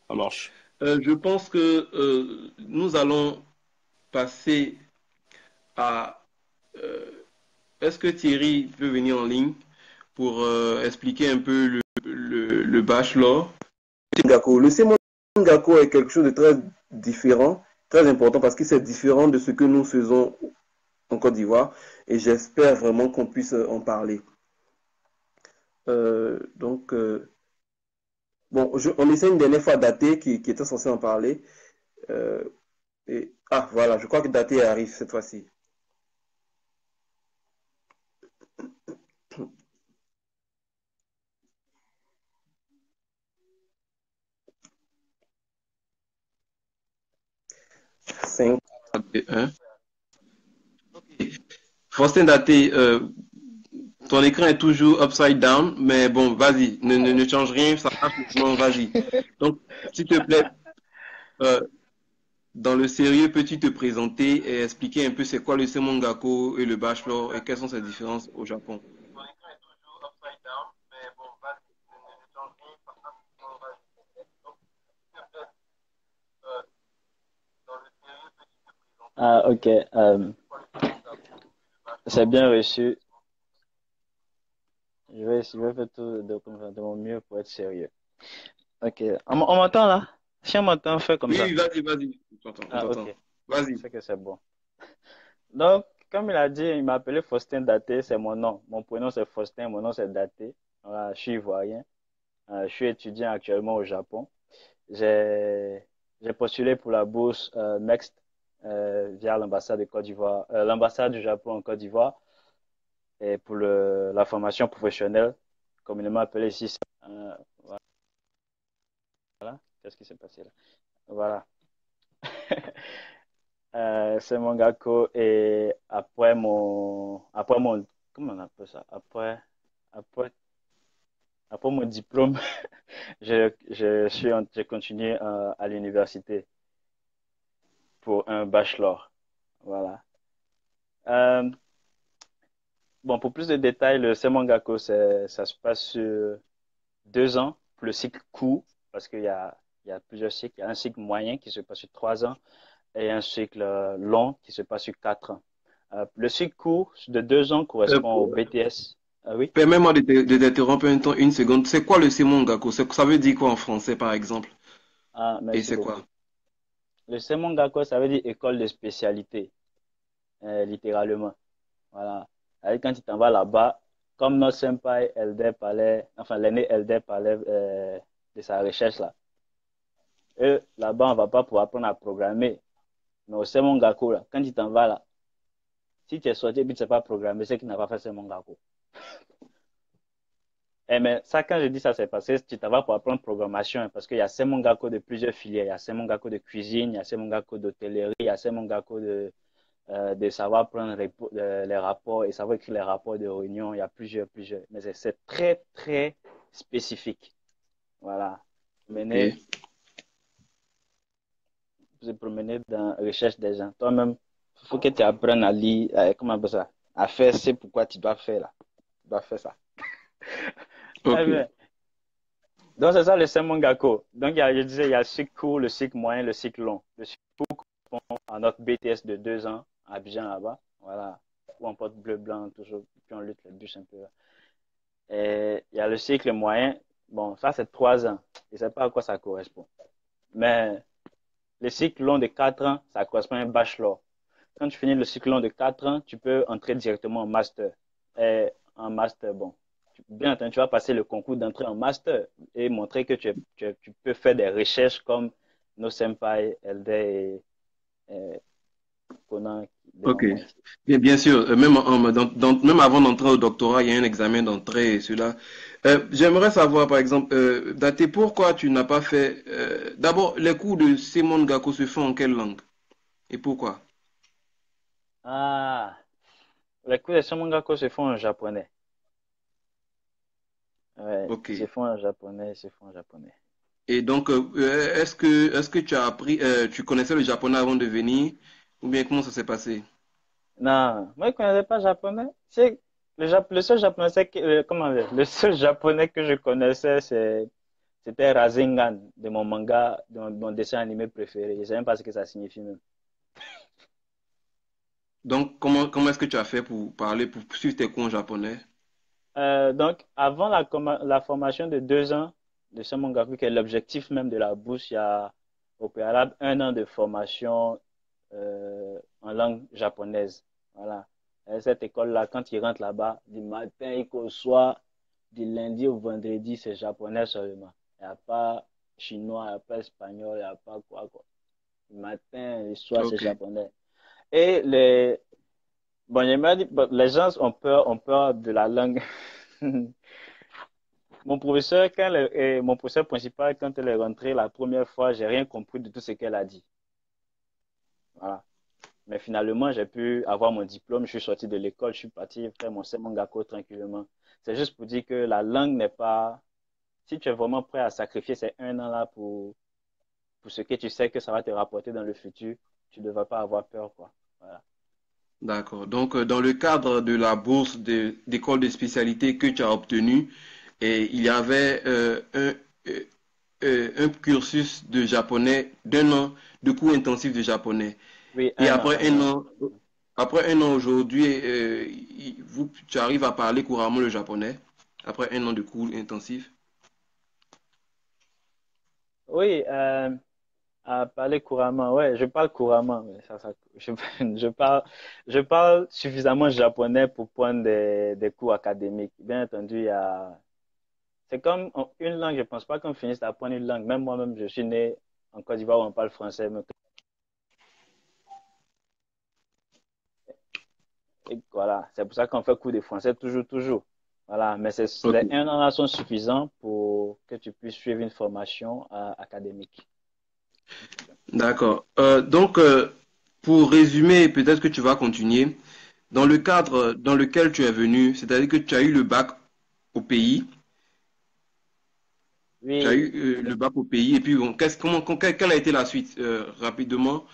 Ça marche. Je pense que nous allons passer à... euh, est-ce que Thierry peut venir en ligne pour expliquer un peu le bachelor? Le Simon Gakko est quelque chose de très différent, très important parce que c'est différent de ce que nous faisons en Côte d'Ivoire et j'espère vraiment qu'on puisse en parler. Donc, bon, on essaie une dernière fois Daté qui était censé en parler. Euh, voilà, je crois que Daté arrive cette fois-ci. Cinq, 1. Faustin Daté, ton écran est toujours upside down, mais bon, vas-y, ne change rien, ça marche maintenant, vas-y. Donc, s'il te plaît, euh, dans le sérieux, peux-tu te présenter et expliquer un peu c'est quoi le Semongako et le bachelor et quelles sont ces différences au Japon? Ah, ok. C'est bien reçu. Je vais faire tout de mon mieux pour être sérieux. Ok. On m'entend là? Si on m'entend, on fait comme Oui, ça. oui, vas-y, vas-y, on Ah, ok. t'entend. Vas-y. C'est que c'est bon. Donc, comme il a dit, il m'a appelé Faustin Daté, c'est mon nom. Mon prénom c'est Faustin, mon nom c'est Daté. Voilà, je suis ivoirien. Je suis étudiant actuellement au Japon. J'ai j'ai postulé pour la bourse MEXT via l'ambassade de Côte d'Ivoire, l'ambassade du Japon en Côte d'Ivoire et pour la formation professionnelle, communément appelée ici. Euh, voilà, qu'est-ce qui s'est passé là? Voilà. C'est mon gako et comment on appelle ça? Après, après mon diplôme, j'ai continué à l'université pour un bachelor. Voilà. Euh, bon, pour plus de détails, le Semongako, ça se passe sur 2 ans, le cycle court, parce il y a plusieurs cycles. Il y a un cycle moyen qui se passe sur 3 ans et un cycle long qui se passe sur 4 ans. Le cycle court de 2 ans Euh, correspond au BTS. Ah oui? Permets-moi de t'interrompre un temps, une seconde. C'est quoi le Semongako? Ça veut dire quoi en français, par exemple? Ah, Et merci c'est quoi? beaucoup. Le Semongako, ça veut dire école de spécialité, littéralement. Voilà. Alors, quand tu t'en vas là-bas, comme notre senpai Elder parlait, enfin l'aîné Elder parlait de sa recherche là. Eux, là-bas, on va pas pouvoir apprendre à programmer. Mais au Semongako, là, quand tu t'en vas là, si tu es sorti et puis tu ne sais pas programmer, c'est qu'il n'a pas fait Semongako. Eh, mais ça, quand je dis ça, c'est parce que tu t'en vas pour apprendre programmation, hein, parce qu'il y a Semongako de plusieurs filières. Il y a Semongako de cuisine, il y a Semongako d'hôtellerie, il y a Semongako de savoir prendre les rapports et savoir écrire les rapports de réunion. Il y a plusieurs. Mais c'est très, très spécifique. Voilà. Mener, Ok. se promener dans la recherche des gens. Toi-même, il faut que tu apprennes à lire, comment on appelle ça, à faire ce pourquoi tu dois faire là. Tu dois faire ça. Eh Ok. bien, donc c'est ça le Semongako. Donc je disais, il y a le cycle court, le cycle moyen, le cycle long. Le cycle court correspond à notre BTS de 2 ans à Abidjan là-bas. Voilà. Où on porte bleu, blanc, toujours, puis on lutte les bus un peu. Et il y a le cycle moyen. Bon, ça c'est 3 ans. Je ne sais pas à quoi ça correspond. Mais le cycle long de 4 ans, ça correspond à un bachelor. Quand tu finis le cycle long de 4 ans, tu peux entrer directement en master. Et en master, bon, bien entendu, tu vas passer le concours d'entrée en master et montrer que tu peux faire des recherches comme nos senpai, LD et Conan Ok. devant moi ici. Bien sûr, même avant d'entrer au doctorat, il y a un examen d'entrée et cela. J'aimerais savoir, par exemple, Daté, pourquoi tu n'as pas fait... d'abord, les cours de Simon Gakko se font en quelle langue? Et pourquoi? Ah, les cours de Shomongako se font en japonais. Ouais, Ok. ils se font en japonais, ils se font en japonais. Et donc, est-ce que tu as appris, tu connaissais le japonais avant de venir? Ou bien comment ça s'est passé? Non, moi je ne connaissais pas japonais. C'est le seul japonais comment dire, le seul japonais que je connaissais c'était Rasengan de mon manga, de mon dessin animé préféré. Je ne sais même pas ce que ça signifie même. Donc, comment est-ce que tu as fait pour parler, pour suivre tes cours en japonais? Donc avant la formation de 2 ans de ce manga, qui est l'objectif même de la bourse, il y a au préalable 1 an de formation en langue japonaise. Voilà. Et cette école-là, quand ils rentrent là-bas, du matin au soir, du lundi au vendredi, c'est japonais seulement. Il n'y a pas chinois, il n'y a pas espagnol, il n'y a pas quoi, quoi. Du matin et soir, c'est Ok. japonais. Et bon, j'aimerais dire, bon, les gens ont peur de la langue. Mon professeur principal, quand elle est rentrée la première fois, j'ai rien compris de tout ce qu'elle a dit. Voilà. Mais finalement, j'ai pu avoir mon diplôme, je suis sorti de l'école, je suis parti faire mon gako tranquillement. C'est juste pour dire que la langue n'est pas... Si tu es vraiment prêt à sacrifier ces 1 an là pour ce que tu sais que ça va te rapporter dans le futur, tu ne devras pas avoir peur, quoi. Voilà. D'accord. Donc, dans le cadre de la bourse d'école de spécialité que tu as obtenue, et il y avait euh, un cursus de japonais d'un an, de cours intensifs de japonais. Oui, Et un an, un an. après un an aujourd'hui, tu arrives à parler couramment le japonais, après un an de cours intensifs. Oui, à parler couramment, ouais, je parle couramment, mais je parle suffisamment japonais pour prendre des cours académiques. Bien entendu, c'est comme une langue, je pense pas qu'on finisse d'apprendre une langue. Même moi-même, je suis né en Côte d'Ivoire où on parle français. Et voilà, c'est pour ça qu'on fait cours de français toujours, toujours. Voilà, mais Ok. les 1 an là sont suffisants pour que tu puisses suivre une formation académique. D'accord. Donc, pour résumer, peut-être que tu vas continuer. Dans le cadre dans lequel tu es venu, c'est-à-dire que tu as eu le bac au pays, tu as Oui, eu le bac au pays, et puis bon, quelle a été la suite rapidement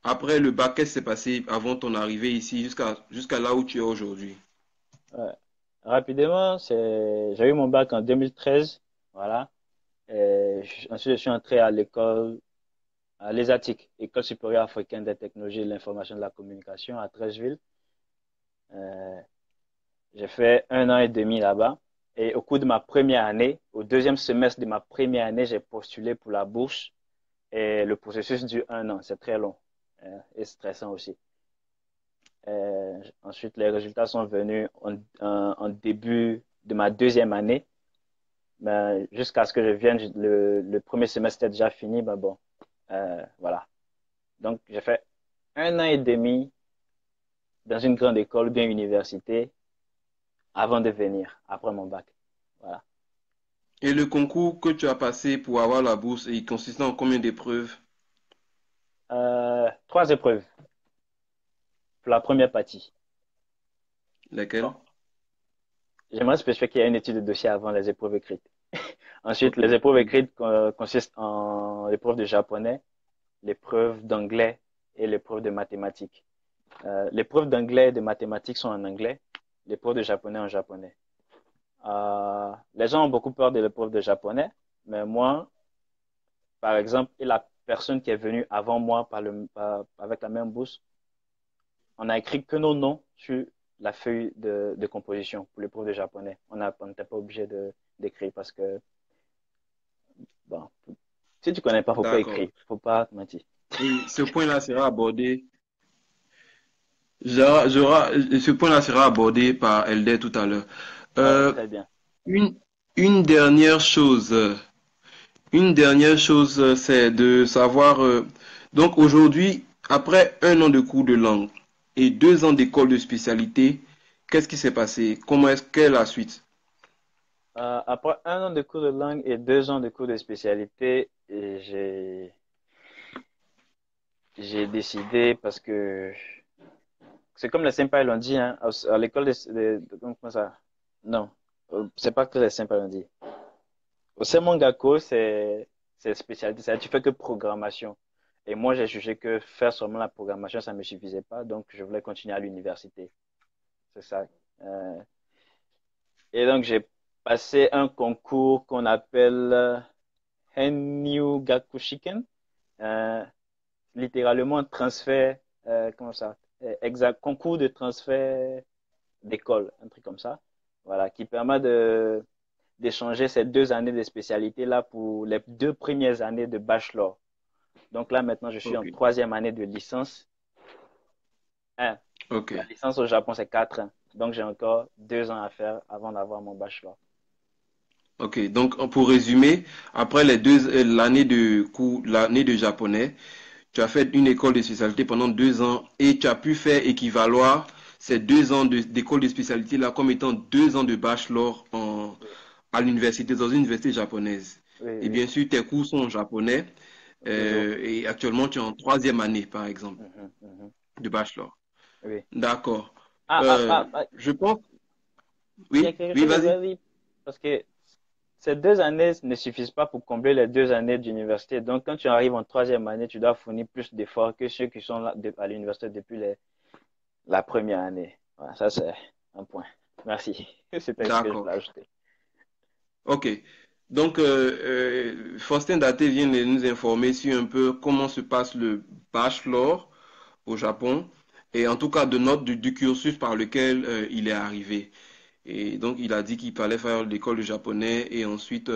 après le bac, qu'est-ce qui s'est passé avant ton arrivée ici jusqu'à là où tu es aujourd'hui? ouais. Rapidement, j'ai eu mon bac en 2013. Voilà. Ensuite, je suis entré à l'école, à l'ESATIC, École supérieure africaine des technologies de l'information et de la communication à Treichville. Euh, j'ai fait 1 an et demi là-bas. Et au cours de ma première année, au deuxième semestre de ma première année, j'ai postulé pour la bourse. Et le processus dure 1 an. C'est très long et stressant aussi. Ensuite, les résultats sont venus en début de ma deuxième année. Ben, jusqu'à ce que je vienne, le premier semestre est déjà fini. Ben bon, voilà. Donc, j'ai fait 1 an et demi dans une grande école, bien université, avant de venir, après mon bac. Voilà. Et le concours que tu as passé pour avoir la bourse, il consistait en combien d'épreuves? 3 épreuves pour la première partie. Bon, Lesquelles? j'aimerais spécifier qu'il y a une étude de dossier avant les épreuves écrites. Ensuite, Ok. les épreuves écrites consistent en l'épreuve de japonais, l'épreuve d'anglais et l'épreuve de mathématiques. L'épreuve d'anglais et de mathématiques sont en anglais, l'épreuve de japonais en japonais. Les gens ont beaucoup peur de l'épreuve de japonais, mais moi, par exemple, et la personne qui est venue avant moi avec la même bourse, on a écrit que nos noms sur la feuille de composition pour l'épreuve de japonais. On n'était pas obligé d'écrire parce que Bon, si tu connais pas, faut pas D'accord. écrire. Faut pas mentir. Et ce point-là sera abordé. Ce point-là sera abordé par Elder tout à l'heure. Ah, Euh, très bien. une, une dernière chose. Une dernière chose, c'est de savoir. Donc aujourd'hui, après 1 an de cours de langue et 2 ans d'école de spécialité, qu'est-ce qui s'est passé? Quelle est la suite? Après 1 an de cours de langue et 2 ans de cours de spécialité, et j'ai décidé parce que c'est comme les sympas l'ont dit, hein, à l'école comment ça? Non, c'est pas que les sympas l'ont dit. Au Semongako, c'est spécialité, tu fais que programmation. Et moi, j'ai jugé que faire seulement la programmation, ça ne me suffisait pas, donc je voulais continuer à l'université. C'est ça. Euh, et donc, j'ai passé un concours qu'on appelle Henyu Gakushiken, euh, littéralement transfert, comment ça? Exact, concours de transfert d'école, un truc comme ça. Voilà, qui permet d'échanger ces 2 années de spécialité là pour les 2 premières années de bachelor. Donc là, maintenant, je suis en Ok, 3e année de licence 1. ok, La licence au Japon, c'est 4 ans. Donc j'ai encore 2 ans à faire avant d'avoir mon bachelor. ok. Donc pour résumer, après l'année de cours, l'année de japonais, tu as fait une école de spécialité pendant 2 ans et tu as pu faire équivaloir ces 2 ans d'école de spécialité là comme étant 2 ans de bachelor Oui, à l'université, dans une université japonaise. oui, Et oui, bien sûr, tes cours sont en japonais toujours. et actuellement tu es en 3e année, par exemple, Mhm, mhm. de bachelor. Oui. D'accord. Ah, ah, ah, ah, Je pense, il y a oui, quelque oui, chose que je vas-y. voulais dire. Parce que ces 2 années ne suffisent pas pour combler les 2 années d'université. Donc, quand tu arrives en 3e année, tu dois fournir plus d'efforts que ceux qui sont là à l'université depuis la première année. Voilà, ça, c'est un point. Merci. C'était ce que je D'accord. voulais ajouter. Ok. Donc, Faustin Daté vient de nous informer sur un peu comment se passe le bachelor au Japon et en tout cas de note du cursus par lequel il est arrivé. Et donc, il a dit qu'il fallait faire l'école de japonais et ensuite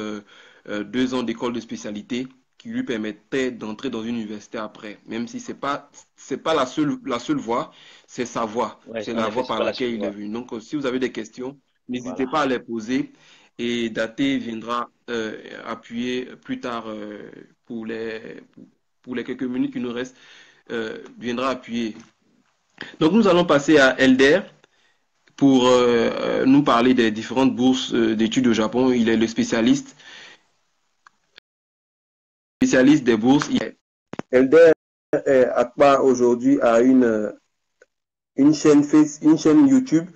2 ans d'école de spécialité qui lui permettait d'entrer dans une université après. Même si c'est pas la seule voie, c'est sa voie. Ouais, C'est en la effet, voie c'est par pas la laquelle seule il est voie. venu. Donc, si vous avez des questions, n'hésitez Voilà. pas à les poser et Daté viendra appuyer plus tard pour les quelques minutes qui nous restent, viendra appuyer. Donc, nous allons passer à Elder pour nous parler des différentes bourses d'études au Japon. Il est le spécialiste des bourses. Elder Akpa aujourd'hui a une chaîne YouTube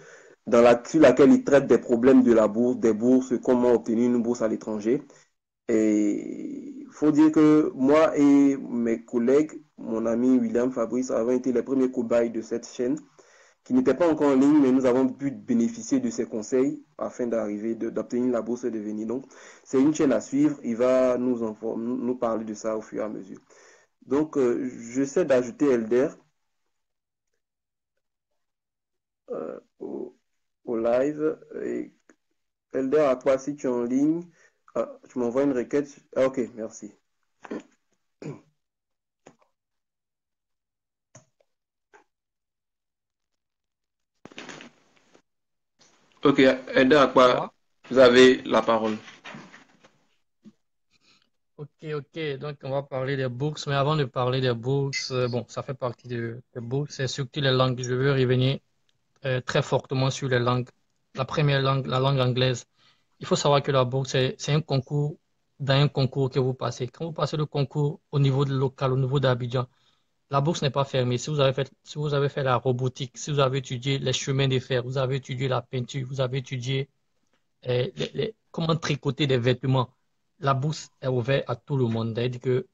sur laquelle il traite des problèmes de la bourse, des bourses, comment obtenir une bourse à l'étranger. Et il faut dire que moi et mes collègues, mon ami William Fabrice, avons été les premiers cobayes de cette chaîne qui n'était pas encore en ligne, mais nous avons pu bénéficier de ses conseils afin d'obtenir la bourse et de venir. Donc, c'est une chaîne à suivre. Il va nous parler de ça au fur et à mesure. Donc, j'essaie d'ajouter Elder au live. Et Elder, à quoi si tu es en ligne, tu m'envoies une requête. Ah, ok, merci. Ok, Elder, à Ça quoi va? vous avez la parole. Ok, ok. Donc, on va parler des books. Mais avant de parler des books, bon, ça fait partie des books. C'est surtout les langues. Je veux revenir très fortement sur les langues. La première langue, la langue anglaise. Il faut savoir que la bourse, c'est un concours dans un concours que vous passez. Quand vous passez le concours au niveau de local, au niveau d'Abidjan, la bourse n'est pas fermée. Si vous avez fait la robotique, si vous avez étudié les chemins de fer, vous avez étudié la peinture, vous avez étudié comment tricoter des vêtements, la bourse est ouverte à tout le monde. C'est-à-dire que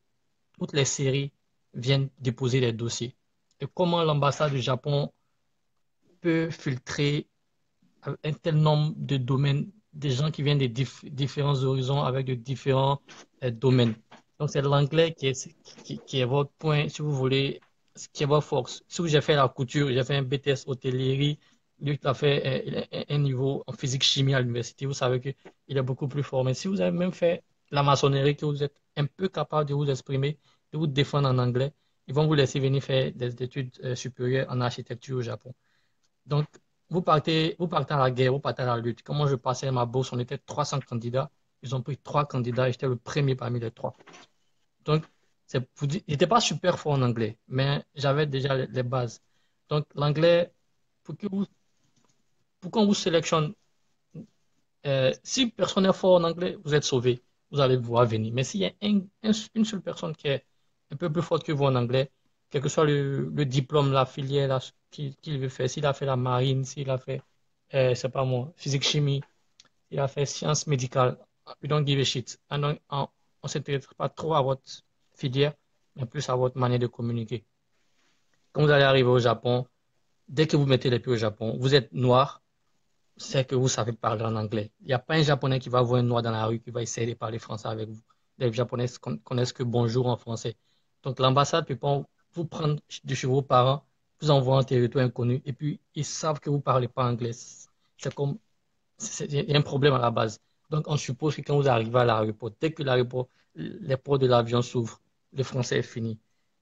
toutes les séries viennent déposer des dossiers. Et comment l'ambassade du Japon peut filtrer un tel nombre de domaines, des gens qui viennent de différents horizons avec de différents domaines. Donc, c'est l'anglais qui est votre point, si vous voulez, qui est votre force. Si j'ai fait la couture, j'ai fait un BTS hôtellerie, lui qui a fait un niveau en physique-chimie à l'université, vous savez qu'il est beaucoup plus fort. Mais si vous avez même fait la maçonnerie, que vous êtes un peu capable de vous exprimer, de vous défendre en anglais, ils vont vous laisser venir faire des études supérieures en architecture au Japon. Donc, vous partez à la guerre, vous partez à la lutte. Quand moi je passais ma bourse, on était 300 candidats. Ils ont pris 3 candidats et j'étais le premier parmi les 3. Donc, j'étais pas super fort en anglais, mais j'avais déjà les bases. Donc, l'anglais, pour qu'on vous sélectionne, si personne n'est fort en anglais, vous êtes sauvé. Vous allez voir venir. Mais s'il y a une seule personne qui est un peu plus forte que vous en anglais, quel que soit le diplôme, la filière qu'il veut faire, s'il a fait la marine, s'il a fait, c'est pas moi, physique-chimie, il a fait sciences médicales, we don't give a shit. On ne s'intéresse pas trop à votre filière, mais plus à votre manière de communiquer. Quand vous allez arriver au Japon, dès que vous mettez les pieds au Japon, vous êtes noir, c'est que vous savez parler en anglais. Il n'y a pas un Japonais qui va voir un noir dans la rue qui va essayer de parler français avec vous. Les Japonais connaissent que bonjour en français. Donc l'ambassade peut pas vous prendre de chez vos parents, vous envoyer en territoire inconnu, et puis ils savent que vous ne parlez pas anglais. C'est comme, il y a un problème à la base. Donc on suppose que quand vous arrivez à l'aéroport, dès que les portes de l'avion s'ouvrent, le français est fini.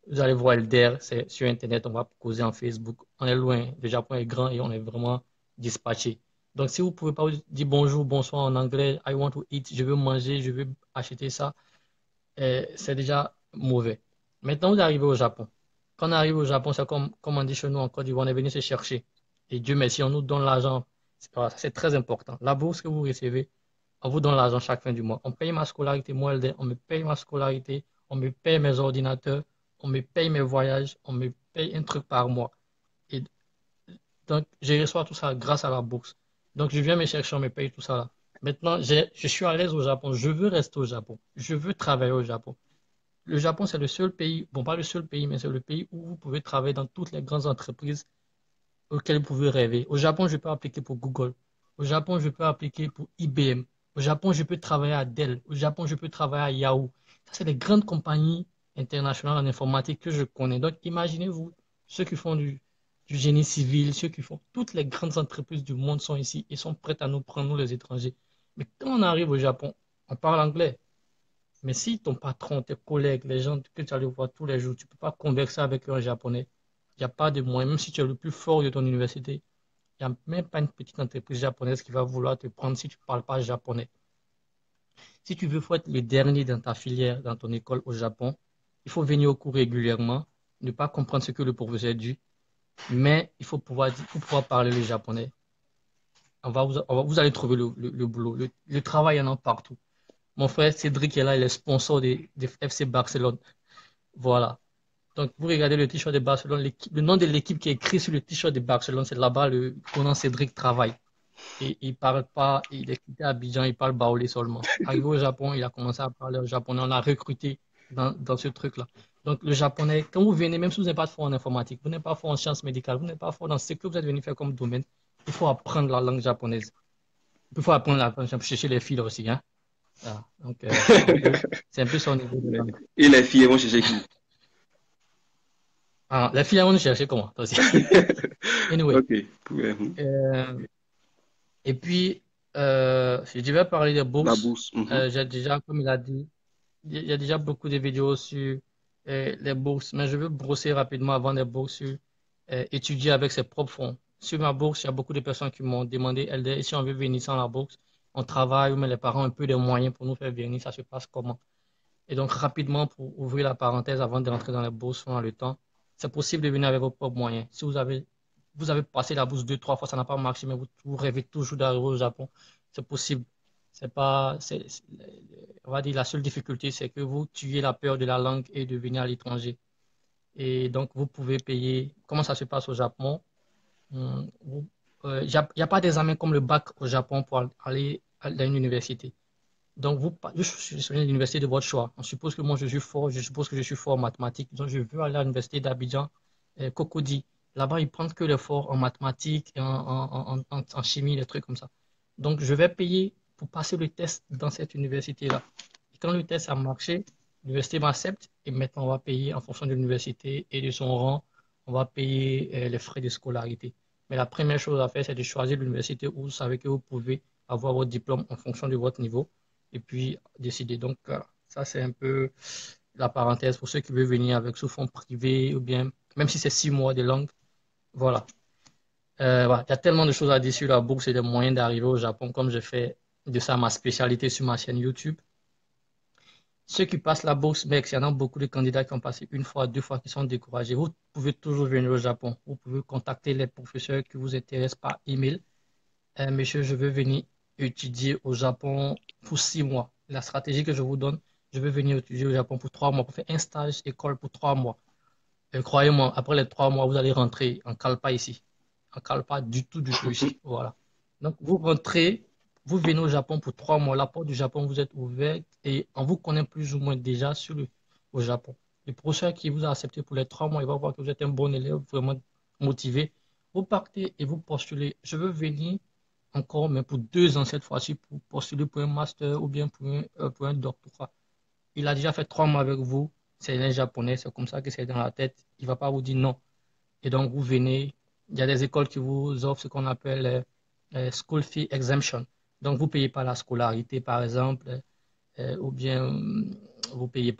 Vous allez voir le DER, c'est sur Internet, on va causer en Facebook. On est loin, le Japon est grand et on est vraiment dispatché. Donc, si vous ne pouvez pas dire bonjour, bonsoir en anglais, I want to eat, je veux manger, je veux acheter ça, c'est déjà mauvais. Maintenant, vous arrivez au Japon. Quand on arrive au Japon, c'est comme on dit chez nous en Côte d'Ivoire, on est venu se chercher. Et Dieu merci, on nous donne l'argent. Voilà, c'est très important. La bourse que vous recevez, on vous donne l'argent chaque fin du mois. On paye ma scolarité, moi, on me paye ma scolarité, on me paye mes ordinateurs, on me paye mes voyages, on me paye un truc par mois. Et donc, je reçois tout ça grâce à la bourse. Donc, je viens me chercher, on me paye tout ça là. Maintenant, je suis à l'aise au Japon. Je veux rester au Japon. Je veux travailler au Japon. Le Japon, c'est le seul pays, bon, pas le seul pays, mais c'est le pays où vous pouvez travailler dans toutes les grandes entreprises auxquelles vous pouvez rêver. Au Japon, je peux appliquer pour Google. Au Japon, je peux appliquer pour IBM. Au Japon, je peux travailler à Dell. Au Japon, je peux travailler à Yahoo. Ça, c'est les grandes compagnies internationales en informatique que je connais. Donc, imaginez-vous, ceux qui font du génie civil, ceux qui font... Toutes les grandes entreprises du monde sont ici et sont prêtes à nous prendre, nous les étrangers. Mais quand on arrive au Japon, on parle anglais. Mais si ton patron, tes collègues, les gens que tu allais voir tous les jours, tu ne peux pas converser avec eux en japonais, il n'y a pas de moyen. Même si tu es le plus fort de ton université, il n'y a même pas une petite entreprise japonaise qui va vouloir te prendre si tu ne parles pas japonais. Si tu veux être le dernier dans ta filière, dans ton école au Japon, il faut venir au cours régulièrement, ne pas comprendre ce que le professeur dit, mais il faut pouvoir parler le japonais. Vous allez trouver le boulot. Le travail, il y en a partout. Mon frère Cédric est là, il est sponsor de FC Barcelone. Voilà. Donc, vous regardez le t-shirt de Barcelone, le nom de l'équipe qui est écrit sur le t-shirt de Barcelone, c'est là-bas le Conan Cédric travaille. Et il parle pas, il est quitté à Abidjan, il parle baoulé seulement. Arrivé au Japon, il a commencé à parler japonais, on l'a recruté dans ce truc-là. Donc, le japonais, quand vous venez, même si vous n'êtes pas fort en informatique, vous n'êtes pas fort en sciences médicales, vous n'êtes pas fort dans ce que vous êtes venu faire comme domaine, il faut apprendre la langue japonaise. Il faut apprendre la langue, chercher les filles aussi, hein. Ah, donc, c'est un peu son niveau de langue. Et les filles vont chercher qui? Ah, les filles vont chercher comment? Toi aussi. Anyway. Ok. Et puis, je vais parler des bourses. La bourse. J'ai déjà, comme il a dit, il y a déjà beaucoup de vidéos sur les bourses, mais je veux brosser rapidement avant les bourses sur étudier avec ses propres fonds. Sur ma bourse, il y a beaucoup de personnes qui m'ont demandé, LD, si on veut venir sans la bourse, on travaille, mais les parents ont un peu de moyens pour nous faire venir, ça se passe comment? Et donc, rapidement, pour ouvrir la parenthèse avant de rentrer dans les bourses, on a le temps, c'est possible de venir avec vos propres moyens. Si vous avez passé la bourse 2-3 fois, ça n'a pas marché, mais vous rêvez toujours d'arriver au Japon, c'est possible. On va dire la seule difficulté, c'est que vous tuez la peur de la langue et de venir à l'étranger. Et donc, vous pouvez payer. Comment ça se passe au Japon? Il n'y a pas d'examen comme le bac au Japon pour aller à une université. Donc, je suis à l'université de votre choix. On suppose que moi, je suppose que je suis fort en mathématiques. Donc, je veux aller à l'université d'Abidjan, Cocody. Là-bas, ils prennent que les forts en mathématiques, et en chimie, des trucs comme ça. Donc, je vais payer pour passer le test dans cette université-là. Et quand le test a marché, l'université m'accepte et maintenant, on va payer en fonction de l'université et de son rang, on va payer les frais de scolarité. Mais la première chose à faire, c'est de choisir l'université où vous savez que vous pouvez avoir votre diplôme en fonction de votre niveau. et puis décider. Donc, ça, c'est un peu la parenthèse pour ceux qui veulent venir avec sous fonds privé ou bien, même si c'est 6 mois de langue. Voilà. Voilà. Il y a tellement de choses à dire sur la bourse et des moyens d'arriver au Japon, comme je fais de ça ma spécialité sur ma chaîne YouTube. Ceux qui passent la bourse, mec, il y en a beaucoup de candidats qui ont passé 1 fois, 2 fois, qui sont découragés. Vous pouvez toujours venir au Japon. Vous pouvez contacter les professeurs qui vous intéressent par email. Monsieur, je veux venir étudier au Japon pour 6 mois. La stratégie que je vous donne, je veux venir étudier au Japon pour 3 mois, pour faire un stage école pour 3 mois. Et croyez-moi, après les 3 mois, vous allez rentrer en Kalpa ici. En Kalpa du tout ici. Voilà. Donc, vous rentrez, vous venez au Japon pour 3 mois. La porte du Japon vous êtes ouverte et on vous connaît plus ou moins déjà au Japon. Le professeur qui vous a accepté pour les 3 mois, il va voir que vous êtes un bon élève, vraiment motivé. Vous partez et vous postulez. Je veux venir encore, mais pour 2 ans cette fois-ci, pour postuler pour un master ou bien pour un doctorat. Il a déjà fait 3 mois avec vous, c'est un japonais, c'est comme ça que c'est dans la tête. Il ne va pas vous dire non. Et donc, vous venez, il y a des écoles qui vous offrent ce qu'on appelle School Fee Exemption. Donc, vous ne payez pas la scolarité, par exemple, ou bien vous payez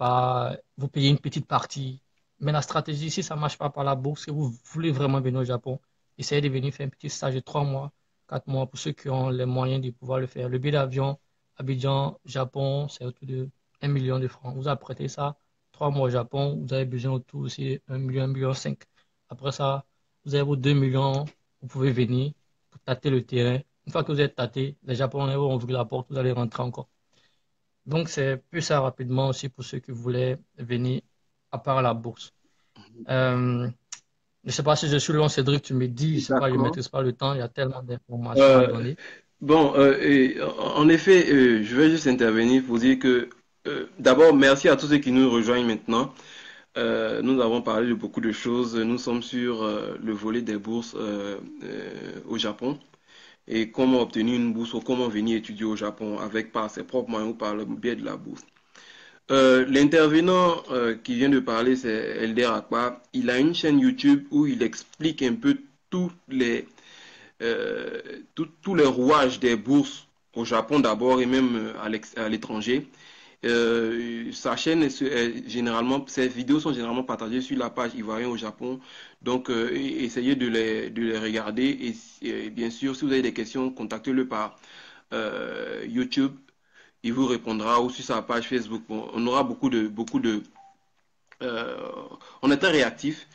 une petite partie. Mais la stratégie, si ça ne marche pas par la bourse, si vous voulez vraiment venir au Japon, essayez de venir faire un petit stage de 3 mois, 4 mois, pour ceux qui ont les moyens de pouvoir le faire. Le billet d'avion, Abidjan, Japon, c'est autour de 1 million de francs. Vous apprêtez ça, 3 mois au Japon, vous avez besoin autour aussi 1 million, 1,5 million. Après ça, vous avez vos 2 millions, vous pouvez venir pour tâter le terrain. Une fois que vous êtes tâté, les Japonais vont ouvrir la porte, vous allez rentrer encore. Donc, c'est plus ça rapidement aussi pour ceux qui voulaient venir à part la bourse. Je ne sais pas si je suis long, Cédric, tu me dis, je ne sais pas, je ne D'accord. maîtrise pas le temps, il y a tellement d'informations à donner. Bon, en effet, je vais juste intervenir pour dire que d'abord, merci à tous ceux qui nous rejoignent maintenant. Nous avons parlé de beaucoup de choses. Nous sommes sur le volet des bourses au Japon et comment obtenir une bourse ou comment venir étudier au Japon avec par ses propres moyens ou par le biais de la bourse. L'intervenant qui vient de parler, c'est Elder Akpa. Il a une chaîne YouTube où il explique un peu tous les tous les rouages des bourses au Japon d'abord et même à l'étranger. Sa chaîne généralement, ses vidéos sont généralement partagées sur la page Ivoirien au Japon. Donc, essayez de les regarder. Et bien sûr, si vous avez des questions, contactez-le par YouTube. Il vous répondra ou sur sa page Facebook. Bon, on aura beaucoup de on est très réactif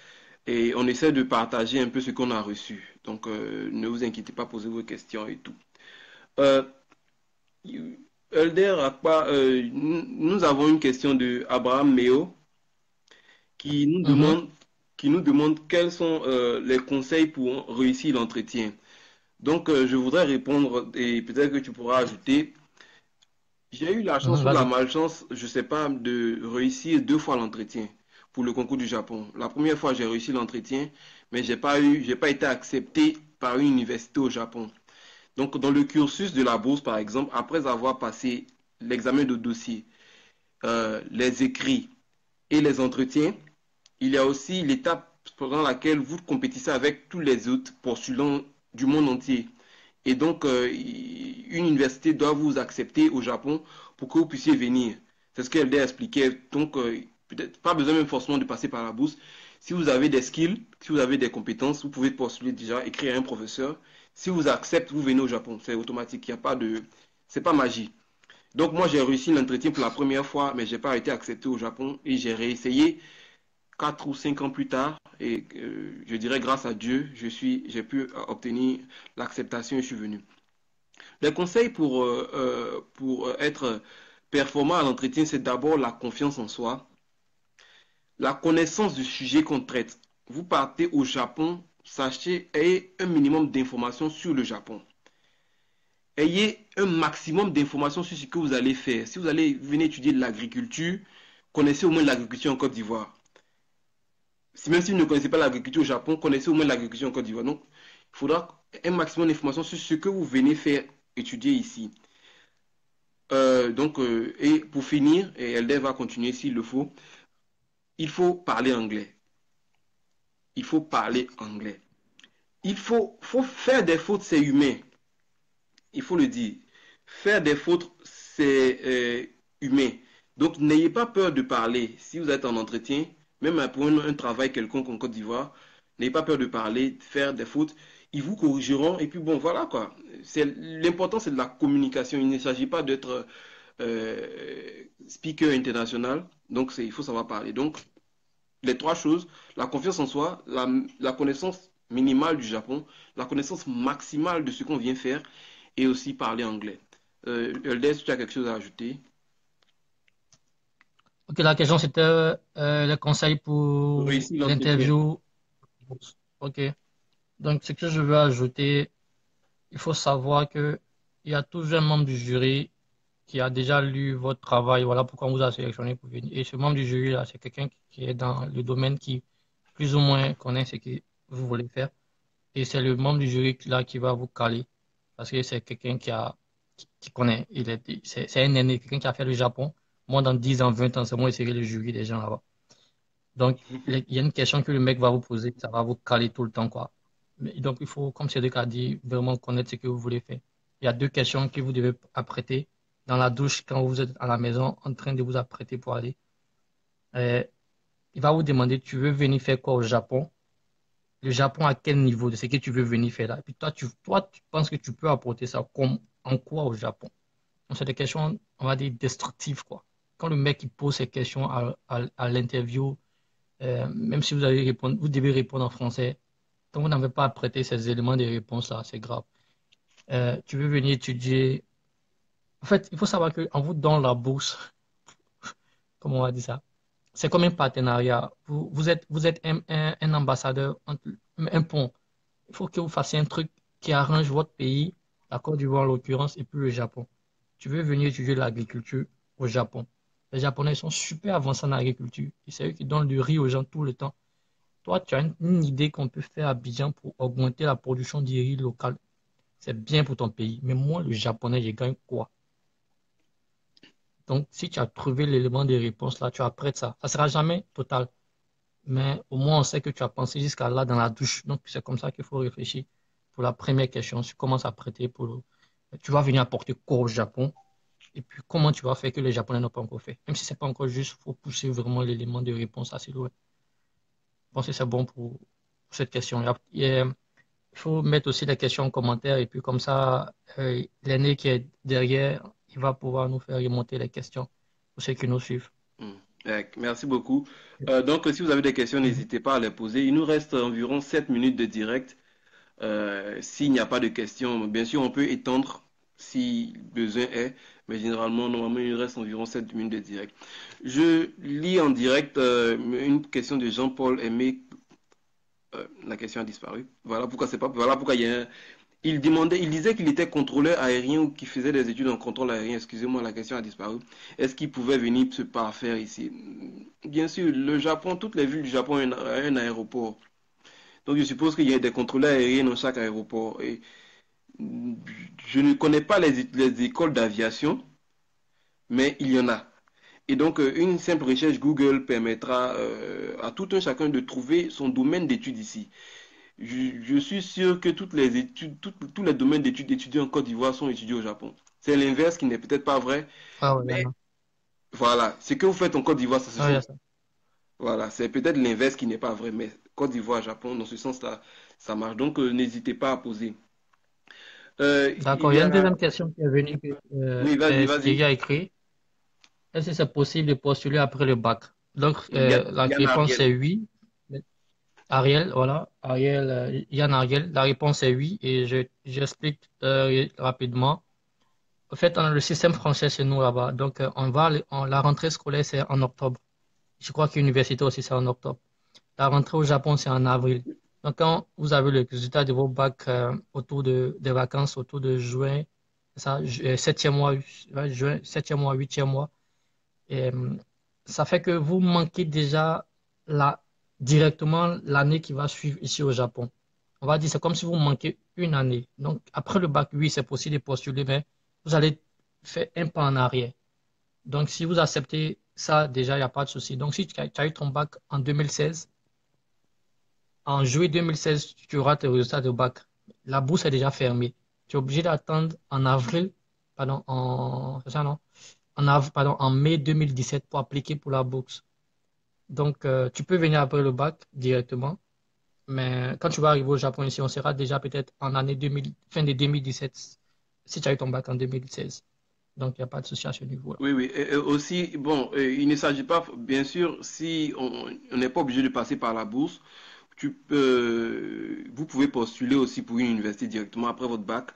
et on essaie de partager un peu ce qu'on a reçu. Donc, ne vous inquiétez pas, posez vos questions et tout. Euh, Elder Akpa, nous avons une question de Abraham Meo qui nous demande, qui nous demande quels sont les conseils pour réussir l'entretien. Donc, je voudrais répondre et peut-être que tu pourras ajouter. J'ai eu la chance ou la Vas-y. malchance, je ne sais pas, de réussir 2 fois l'entretien pour le concours du Japon. La première fois, j'ai réussi l'entretien, mais j'ai pas été accepté par une université au Japon. Donc, dans le cursus de la bourse, par exemple, après avoir passé l'examen de dossier, les écrits et les entretiens, il y a aussi l'étape pendant laquelle vous compétissez avec tous les autres postulants du monde entier. Et donc, une université doit vous accepter au Japon pour que vous puissiez venir. C'est ce qu'elle a expliqué. Donc, peut-être pas besoin même forcément de passer par la bourse. Si vous avez des skills, si vous avez des compétences, vous pouvez postuler déjà, écrire à un professeur. Si vous accepte, vous venez au Japon. C'est automatique. Il n'y a pas de, c'est pas magie. Donc, moi, j'ai réussi l'entretien pour la première fois, mais j'ai pas été accepté au Japon et j'ai réessayé 4 ou 5 ans plus tard, et je dirais grâce à Dieu, j'ai pu obtenir l'acceptation et je suis venu. Les conseils pour être performant à l'entretien, c'est d'abord la confiance en soi, la connaissance du sujet qu'on traite. Vous partez au Japon, sachez, ayez un minimum d'informations sur le Japon. Ayez un maximum d'informations sur ce que vous allez faire. Si vous allez venir étudier de l'agriculture, connaissez au moins l'agriculture en Côte d'Ivoire. Même si vous ne connaissez pas l'agriculture au Japon, connaissez au moins l'agriculture en Côte d'Ivoire. Donc, il faudra un maximum d'informations sur ce que vous venez faire étudier ici. Et pour finir, et Elder va continuer s'il le faut, il faut parler anglais. Il faut parler anglais. Il faut faire des fautes, c'est humain. Il faut le dire. Faire des fautes, c'est humain. Donc, n'ayez pas peur de parler. Si vous êtes en entretien, même pour un travail quelconque en Côte d'Ivoire, n'ayez pas peur de parler, de faire des fautes. Ils vous corrigeront. Et puis, bon, voilà quoi. L'important, c'est de la communication. Il ne s'agit pas d'être speaker international. Donc, il faut savoir parler. Donc, les trois choses, la confiance en soi, la connaissance minimale du Japon, la connaissance maximale de ce qu'on vient faire et aussi parler anglais. Eldez, tu as quelque chose à ajouter? Ok, la question c'était le conseil pour Réussir l'entretien. l'interview. Ok. Donc, ce que je veux ajouter, il faut savoir que il y a toujours un membre du jury qui a déjà lu votre travail. Voilà pourquoi on vous a sélectionné pour venir. Et ce membre du jury là, c'est quelqu'un qui est dans le domaine qui plus ou moins connaît ce que vous voulez faire. Et c'est le membre du jury là qui va vous caler parce que c'est quelqu'un qui connaît. C'est un aîné, quelqu'un qui a fait le Japon. Moi, dans 10 ans, 20 ans, c'est moi qui serai le jury des gens là-bas. Donc, il y a une question que le mec va vous poser, ça va vous caler tout le temps, quoi. Donc, il faut, comme Cédric a dit, vraiment connaître ce que vous voulez faire. Il y a deux questions que vous devez apprêter dans la douche quand vous êtes à la maison en train de vous apprêter pour aller. Il va vous demander, tu veux venir faire quoi au Japon? Le Japon à quel niveau de ce que tu veux venir faire là? Et puis toi, tu penses que tu peux apporter ça comme en quoi au Japon? Donc, c'est des questions, on va dire, destructives, quoi. Quand le mec il pose ces questions à l'interview, même si vous allez répondre, vous devez répondre en français. Quand vous n'avez pas apprêté ces éléments de réponse là, c'est grave. Tu veux venir étudier. En fait, il faut savoir qu'en vous donnant la bourse, comment on va dire ça? C'est comme un partenariat. Vous êtes un ambassadeur, un pont. Il faut que vous fassiez un truc qui arrange votre pays, la Côte d'Ivoire en l'occurrence, et puis le Japon. Tu veux venir étudier l'agriculture au Japon. Les Japonais sont super avancés en agriculture. Et c'est eux qui donnent du riz aux gens tout le temps. Toi, tu as une idée qu'on peut faire à Abidjan pour augmenter la production du riz local. C'est bien pour ton pays. Mais moi, le Japonais, je gagne quoi? Donc, si tu as trouvé l'élément de réponse là, tu apprêtes ça. Ça ne sera jamais total. Mais au moins, on sait que tu as pensé jusqu'à là dans la douche. Donc, c'est comme ça qu'il faut réfléchir. Pour la première question, tu commences à prêter tu vas venir apporter quoi au Japon? Et puis, comment tu vas faire que les Japonais n'ont pas encore fait? Même si ce n'est pas encore juste, il faut pousser vraiment l'élément de réponse assez loin. Je pense que c'est bon pour cette question. Il faut mettre aussi les questions en commentaire et puis comme ça, l'aîné qui est derrière, il va pouvoir nous faire remonter les questions pour ceux qui nous suivent. Merci beaucoup. Donc, si vous avez des questions, n'hésitez pas à les poser. Il nous reste environ 7 minutes de direct. S'il n'y a pas de questions, bien sûr, on peut étendre si besoin est, mais généralement, normalement, il nous reste environ 7 minutes de direct. Je lis en direct une question de Jean-Paul Aimé. La question a disparu. Voilà pourquoi c'est pas. Voilà pourquoi il y a il disait qu'il était contrôleur aérien ou qu'il faisait des études en contrôle aérien. Excusez-moi, la question a disparu. Est-ce qu'il pouvait venir se parfaire ici? Bien sûr, le Japon, toutes les villes du Japon ont un aéroport. Donc je suppose qu'il y a des contrôleurs aériens dans chaque aéroport. Et je ne connais pas les écoles d'aviation, mais il y en a. Et donc, une simple recherche Google permettra à tout un chacun de trouver son domaine d'études ici. Je suis sûr que toutes les études, tous les domaines d'études étudiés en Côte d'Ivoire sont étudiés au Japon. C'est l'inverse qui n'est peut-être pas vrai, Ah ouais, mais voilà, ce que vous faites en Côte d'Ivoire, ça se ah, il y fait. a ça. Voilà, c'est peut-être l'inverse qui n'est pas vrai, mais Côte d'Ivoire, Japon, dans ce sens-là, ça marche. Donc, n'hésitez pas à poser. D'accord, Il il y y a une a... deuxième question qui est venue que Oui, vas-y, Thierry vas-y. a écrit. Est-ce que c'est possible de postuler après le bac? Donc, la Yann réponse Ariel. est oui. Ariel, voilà, Ariel, Yann Ariel, la réponse est oui et j'explique rapidement. En fait, on a le système français chez nous là-bas. Donc, la rentrée scolaire, c'est en octobre. Je crois que l'université aussi, c'est en octobre. La rentrée au Japon, c'est en avril. Donc, quand vous avez le résultat de vos bacs des vacances, autour de juin, ça, septième mois, ouais, juin, septième mois, huitième mois, et, ça fait que vous manquez déjà la, directement l'année qui va suivre ici au Japon. On va dire, c'est comme si vous manquez une année. Donc, après le bac, oui, c'est possible de postuler, mais vous allez faire un pas en arrière. Donc, si vous acceptez ça, déjà, il n'y a pas de souci. Donc, si tu as eu ton bac en 2016, en juillet 2016, tu auras tes résultats de bac. La bourse est déjà fermée. Tu es obligé d'attendre en avril c'est ça, non? En mai 2017 pour appliquer pour la bourse. Donc, tu peux venir après le bac directement. Mais quand tu vas arriver au Japon ici, on sera déjà peut-être en année 2000, fin de 2017, si tu as eu ton bac en 2016. Donc, il n'y a pas de souci à ce niveau-là. Oui, oui. Et aussi, bon, il ne s'agit pas, bien sûr, si on n'est pas obligé de passer par la bourse, vous pouvez postuler aussi pour une université directement après votre bac.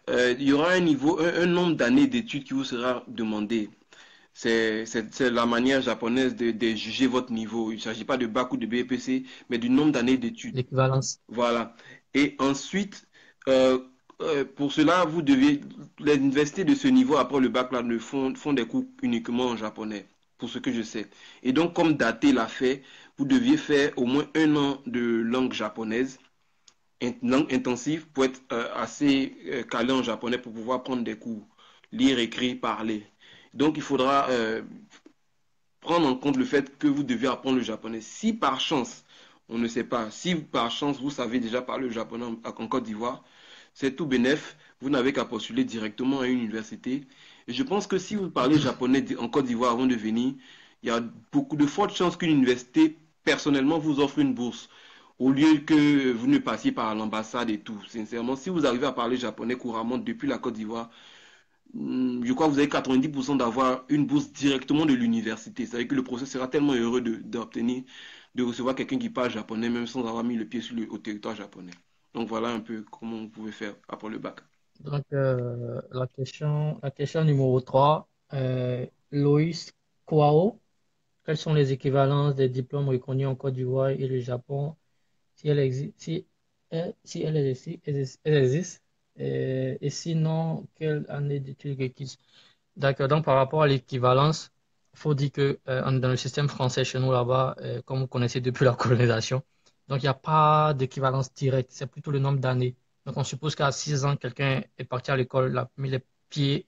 Il y aura un nombre d'années d'études qui vous sera demandé. C'est la manière japonaise de juger votre niveau. Il ne s'agit pas de bac ou de BPC, mais du nombre d'années d'études. L'équivalence. Voilà. Et ensuite, pour cela, les universités de ce niveau, après le bac, là, font des cours uniquement en japonais, pour ce que je sais. Et donc, comme Daté l'a fait, vous deviez faire au moins 1 an de langue japonaise, langue intensive, pour être assez calé en japonais pour pouvoir prendre des cours, lire, écrire, parler. Donc, il faudra prendre en compte le fait que vous devez apprendre le japonais. Si par chance, on ne sait pas, si par chance vous savez déjà parler le japonais en Côte d'Ivoire, c'est tout bénef, vous n'avez qu'à postuler directement à une université. Et je pense que si vous parlez japonais en Côte d'Ivoire avant de venir, il y a beaucoup de fortes chances qu'une université, personnellement, vous offre une bourse. Au lieu que vous ne passiez par l'ambassade et tout. Sincèrement, si vous arrivez à parler japonais couramment depuis la Côte d'Ivoire, je crois que vous avez 90% d'avoir une bourse directement de l'université. C'est-à-dire que le professeur sera tellement heureux de recevoir quelqu'un qui parle japonais, même sans avoir mis le pied au territoire japonais. Donc voilà un peu comment vous pouvez faire après le bac. Donc, la question numéro 3, Loïs Kwao, quelles sont les équivalences des diplômes reconnus en Côte d'Ivoire et le Japon, si elles existent, elles existent, et sinon, quelle année d'études requises? D'accord, donc par rapport à l'équivalence, il faut dire que dans le système français chez nous là-bas, comme vous connaissez depuis la colonisation, donc il n'y a pas d'équivalence directe, c'est plutôt le nombre d'années. Donc on suppose qu'à 6 ans, quelqu'un est parti à l'école, a mis les pieds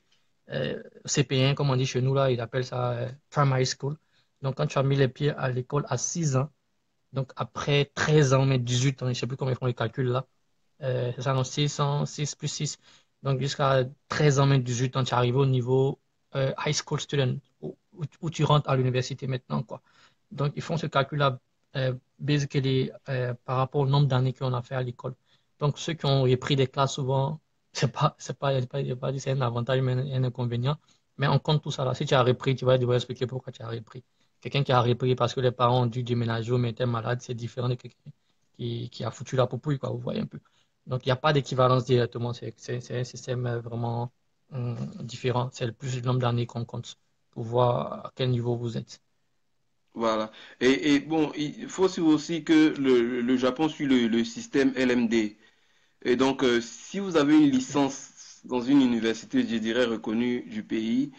CP1, comme on dit chez nous là, il appelle ça primary school. Donc quand tu as mis les pieds à l'école à 6 ans, donc après 13 ans, mais 18 ans, je ne sais plus comment ils font les calculs là, c'est ça, non, 6 ans, 6 plus 6. Donc jusqu'à 13 ans, même 18 ans, tu es arrivé au niveau high school student, où tu rentres à l'université maintenant, quoi. Donc ils font ce calcul-là, basically, par rapport au nombre d'années qu'on a fait à l'école. Donc ceux qui ont repris des classes souvent, il y a pas dit c'est un avantage, mais un inconvénient. Mais on compte tout ça là. Si tu as repris, tu vas devoir expliquer pourquoi tu as repris. Quelqu'un qui a repris parce que les parents ont dû déménager ou mais était malade, c'est différent de quelqu'un qui a foutu la poupouille, quoi, vous voyez un peu. Donc, il n'y a pas d'équivalence directement. C'est un système vraiment différent. C'est le plus le nombre d'années qu'on compte pour voir à quel niveau vous êtes. Voilà. Et bon, il faut aussi que le Japon suit le système LMD. Et donc, si vous avez une licence dans une université, je dirais, reconnue du pays,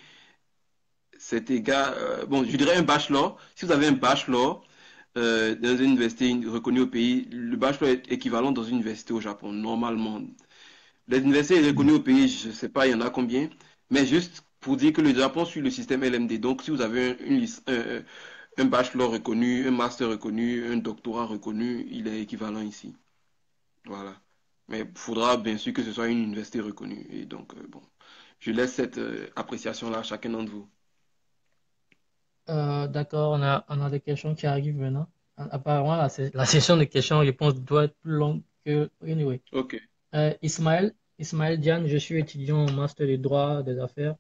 c'est égal, bon, je dirais un bachelor. Si vous avez un bachelor dans une université reconnue au pays, le bachelor est équivalent dans une université au Japon, normalement. Les universités reconnues au pays, je ne sais pas, il y en a combien, mais juste pour dire que le Japon suit le système LMD. Donc, si vous avez un bachelor reconnu, un master reconnu, un doctorat reconnu, il est équivalent ici. Voilà. Mais il faudra bien sûr que ce soit une université reconnue. Et donc, bon, je laisse cette appréciation-là à chacun d'entre vous. D'accord, on a des questions qui arrivent maintenant. Apparemment, la session de questions-réponses doit être plus longue que... Anyway. Ok. Ismaël Diane, je suis étudiant en master de droit des affaires.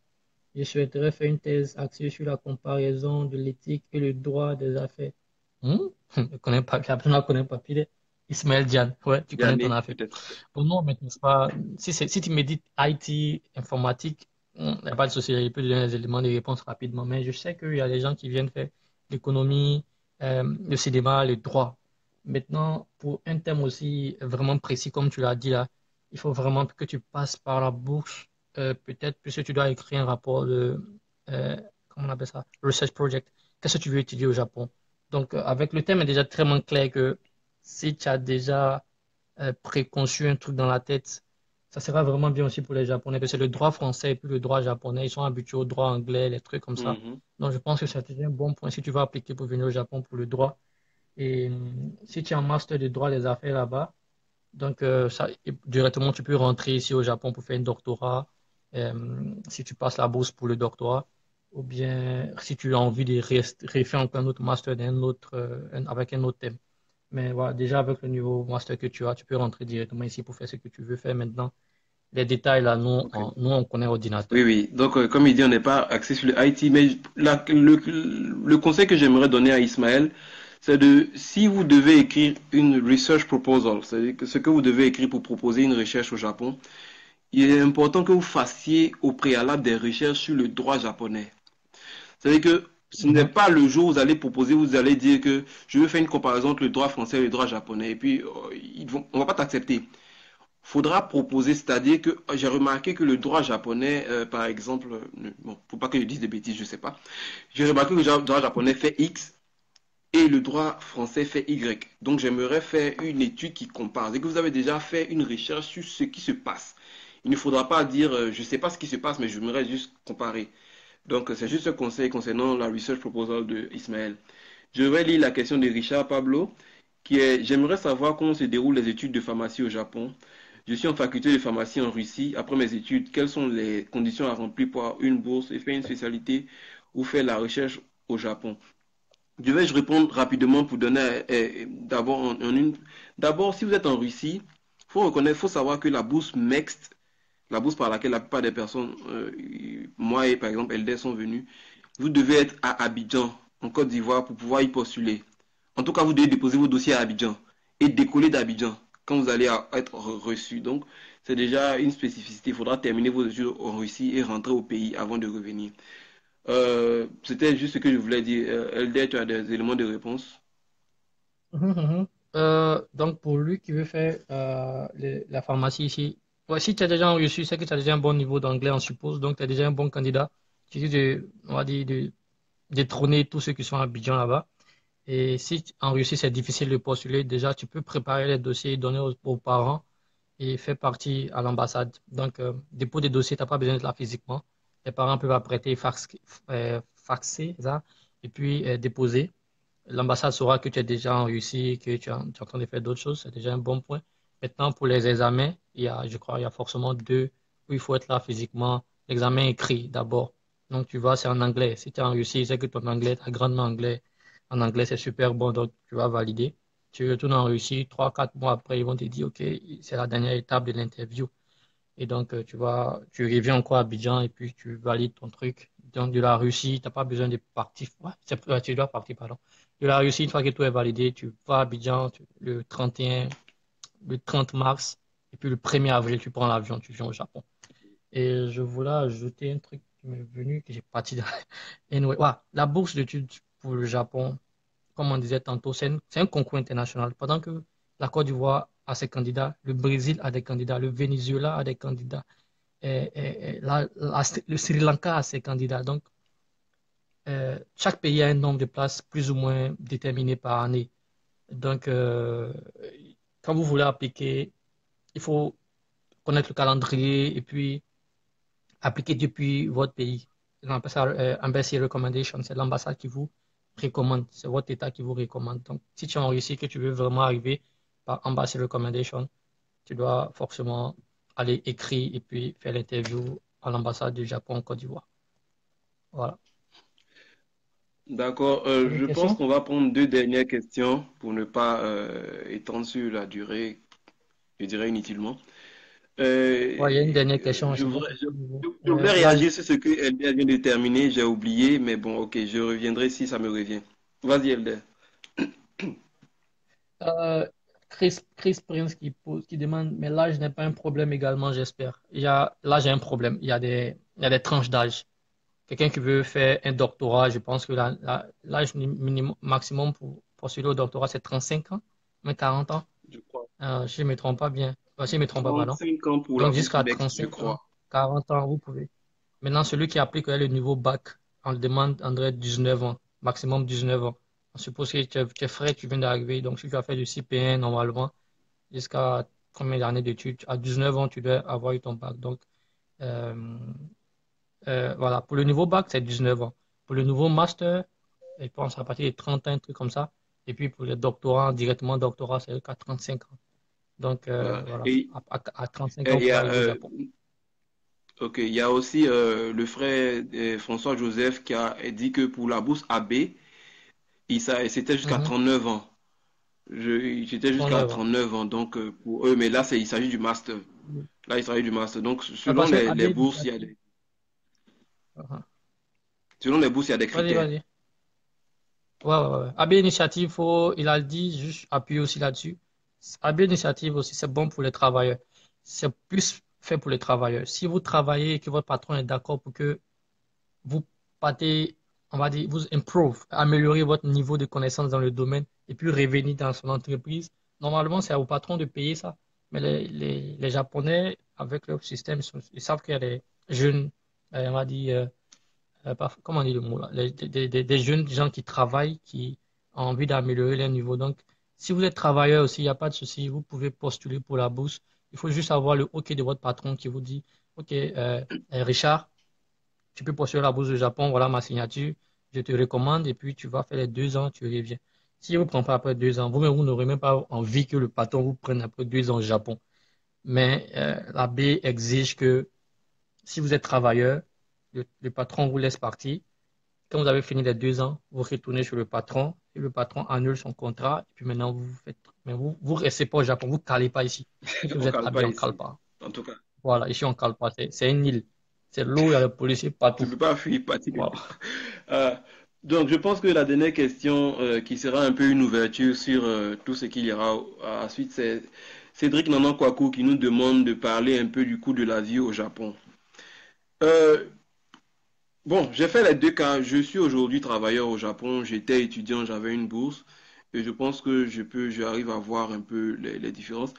Je souhaiterais faire une thèse axée sur la comparaison de l'éthique et le droit des affaires. Je ne connais pas, je connais pas. Ismaël Diane, ouais, tu connais ton Yannick, affaire. peut-être. Bon, non, mais c'est pas. Si tu me dis IT, informatique, il n'y a pas de souci, je peux donner des éléments de réponse rapidement. Mais je sais qu'il y a des gens qui viennent faire l'économie, le cinéma, le droit. Maintenant, pour un thème aussi vraiment précis, comme tu l'as dit là, il faut vraiment que tu passes par la bourse, peut-être, puisque tu dois écrire un rapport de, comment on appelle ça, research project. Qu'est-ce que tu veux étudier au Japon? Donc, avec le thème est déjà très clair que si tu as déjà préconçu un truc dans la tête, ça sera vraiment bien aussi pour les Japonais, parce que le droit français et puis le droit japonais, ils sont habitués au droit anglais, les trucs comme ça. Donc, je pense que c'est un bon point si tu vas appliquer pour venir au Japon pour le droit. Et si tu es en master de droit des affaires là-bas, donc directement, tu peux rentrer ici au Japon pour faire un doctorat si tu passes la bourse pour le doctorat, ou bien si tu as envie de refaire encore un autre master avec un autre thème. Mais voilà, déjà avec le niveau master que tu as, tu peux rentrer directement ici pour faire ce que tu veux faire maintenant. Les détails là, Ok. nous on connaît ordinateur. Oui, oui. Donc, comme il dit, on n'est pas axé sur le IT, mais le conseil que j'aimerais donner à Ismaël, c'est si vous devez écrire une research proposal, c'est-à-dire que ce que vous devez écrire pour proposer une recherche au Japon, il est important que vous fassiez au préalable des recherches sur le droit japonais. C'est-à-dire que ce n'est Mhm. pas le jour où vous allez proposer, vous allez dire que je veux faire une comparaison entre le droit français et le droit japonais, et puis on va pas t'accepter. Faudra proposer, c'est-à-dire que j'ai remarqué que le droit japonais, par exemple, bon, faut pas que je dise des bêtises, je sais pas. J'ai remarqué que le droit japonais fait X et le droit français fait Y. Donc j'aimerais faire une étude qui compare. C'est que vous avez déjà fait une recherche sur ce qui se passe. Il ne faudra pas dire je sais pas ce qui se passe, mais j'aimerais juste comparer. Donc c'est juste un conseil concernant la research proposal de Ismaël. Je vais lire la question de Richard Pablo, qui est j'aimerais savoir comment se déroulent les études de pharmacie au Japon. Je suis en faculté de pharmacie en Russie. Après mes études, quelles sont les conditions à remplir pour avoir une bourse et faire une spécialité ou faire la recherche au Japon? Je répondre rapidement pour donner d'abord D'abord, si vous êtes en Russie, faut savoir que la bourse MEXT, la bourse par laquelle la plupart des personnes, moi et par exemple LD sont venus, vous devez être à Abidjan, en Côte d'Ivoire, pour pouvoir y postuler. En tout cas, vous devez déposer vos dossiers à Abidjan et décoller d'Abidjan quand vous allez être reçu. Donc, c'est déjà une spécificité. Il faudra terminer vos études en Russie et rentrer au pays avant de revenir. C'était juste ce que je voulais dire. LD, tu as des éléments de réponse? Mhm, mhm. Donc pour lui qui veut faire la pharmacie ici, ouais, si tu as déjà reçu, c'est que tu as déjà un bon niveau d'anglais, on suppose, donc tu es déjà un bon candidat. Tu risques on va dire, de détrôner tous ceux qui sont à Abidjan là-bas. Et si en Russie c'est difficile de postuler, déjà tu peux préparer les dossiers, donner aux parents et faire partie à l'ambassade. Donc dépôt des dossiers, tu n'as pas besoin de là physiquement. Les parents peuvent apprêter, faxer ça, et puis déposer. L'ambassade saura que tu es déjà en Russie, que tu es en train de faire d'autres choses. C'est déjà un bon point. Maintenant, pour les examens, je crois, il y a forcément deux où il faut être là physiquement. L'examen écrit d'abord. Donc, tu vois, c'est en anglais. Si tu es en Russie, c'est que ton anglais, tu as grandement anglais. En anglais, c'est super bon, donc tu vas valider. Tu retournes en Russie, 3, 4 mois après, ils vont te dire, OK, c'est la dernière étape de l'interview. Et donc, tu reviens encore à Abidjan et puis tu valides ton truc. Donc, de la Russie, tu n'as pas besoin de partir. Ouais, tu dois partir, pardon. De la Russie, une fois que tout est validé, tu vas à Abidjan le 31, le 30 mars. Et puis le 1er avril, tu prends l'avion, tu viens au Japon. Et je voulais ajouter un truc qui m'est venu, que j'ai parti dans. Anyway, ouais, la bourse d'études pour le Japon, comme on disait tantôt, c'est un concours international. Pendant que la Côte d'Ivoire a ses candidats, le Brésil a des candidats, le Venezuela a des candidats, le Sri Lanka a ses candidats. Donc, chaque pays a un nombre de places plus ou moins déterminé par année. Donc, quand vous voulez appliquer, il faut connaître le calendrier et puis appliquer depuis votre pays. On appelle ça Embassy Recommendation. C'est l'ambassade qui vous recommande. C'est votre État qui vous recommande. Donc, si tu es en Russie, que tu veux vraiment arriver par Embassy Recommendation, tu dois forcément aller écrire et puis faire l'interview à l'ambassade du Japon en Côte d'Ivoire. Voilà. D'accord. Pas de Je pense questions? qu'on va prendre deux dernières questions pour ne pas étendre sur la durée, je dirais inutilement. Ouais, il y a une dernière question, Je c'est bon, voudrais, c'est tout nouveau. je voudrais Là, réagir sur ce que Elder vient de terminer. J'ai oublié, mais bon, ok, je reviendrai si ça me revient. Vas-y, Elder. Euh, Chris Prince qui demande, mais l'âge n'est pas un problème également, j'espère. Là, j'ai un problème. Il y a des tranches d'âge. Quelqu'un qui veut faire un doctorat, je pense que l'âge minimum, maximum pour poursuivre au doctorat, c'est 35 ans, mais 40 ans. Je crois. Si je ne me trompe pas bien. Si je ne me trompe pas, pardon. 35 ans pour la Donc, bourse jusqu'à MEX, je 35 ans, crois. 40 ans, vous pouvez. Maintenant, celui qui applique le niveau bac, on le demande, André, 19 ans, maximum 19 ans. On suppose que tu es frais, tu viens d'arriver. Donc, si tu as fait du CP1 normalement, jusqu'à combien d'années d'études, à 19 ans, tu dois avoir eu ton bac. Donc, euh, voilà. Pour le niveau bac, c'est 19 ans. Pour le nouveau master, je pense à partir de 30 ans, un truc comme ça. Et puis, pour le doctorat, directement doctorat, c'est jusqu'à 35 ans. Donc, Voilà. voilà. Et, À 35 ans, et vous il y pouvez a, arriver au Japon. Ok, il y a aussi le frère François Joseph qui a dit que pour la bourse AB, c'était jusqu'à Mhm. 39 ans. J'étais jusqu'à 39 ans. 39 ans, donc pour eux, mais là, il s'agit du master. Là, il s'agit du master. Donc, Parce que les AB bourses, initiative. Uh-huh. selon les bourses, il y a des Vas-y, critères. vas-y. Ouais, ouais, ouais. AB Initiative, il a dit, juste appuyer aussi là-dessus. AB Initiative aussi, c'est bon pour les travailleurs. C'est plus fait pour les travailleurs. Si vous travaillez et que votre patron est d'accord pour que vous partez, on va dire, vous améliorez votre niveau de connaissance dans le domaine et puis revenir dans son entreprise, normalement, c'est au patron de payer ça. Mais les Japonais, avec leur système, ils savent qu'il y a des jeunes, on va dire, comment on dit le mot là, des jeunes gens qui travaillent, qui ont envie d'améliorer leur niveau. Donc, si vous êtes travailleur aussi, il n'y a pas de souci, vous pouvez postuler pour la bourse. Il faut juste avoir le OK de votre patron qui vous dit, OK, Richard, tu peux postuler la bourse du Japon, voilà ma signature, je te recommande, et puis tu vas faire les 2 ans, tu reviens. Si vous ne prenez pas après 2 ans, vous-même, vous n'aurez même pas envie que le patron vous prenne après 2 ans au Japon. Mais la B exige que si vous êtes travailleur, le patron vous laisse partir. Quand vous avez fini les 2 ans, vous retournez chez le patron et le patron annule son contrat. Et puis maintenant, mais vous restez pas au Japon, vous ne calez pas ici. Si On vous ne êtes cale pas habillé, on ne cale ici, pas. en tout cas. Voilà, ici, on ne cale pas. C'est une île. C'est l'eau, il y a les policiers Tu partout. ne peux pas fuir, partir Voilà. quelque part. Euh, donc, je pense que la dernière question, qui sera un peu une ouverture sur tout ce qu'il y aura à la suite, c'est Cédric Nanan Kwaku qui nous demande de parler un peu du coût de la vie au Japon. Euh, bon, j'ai fait les deux cas. Je suis aujourd'hui travailleur au Japon, j'étais étudiant, j'avais une bourse, et je pense que j'arrive à voir un peu les différences.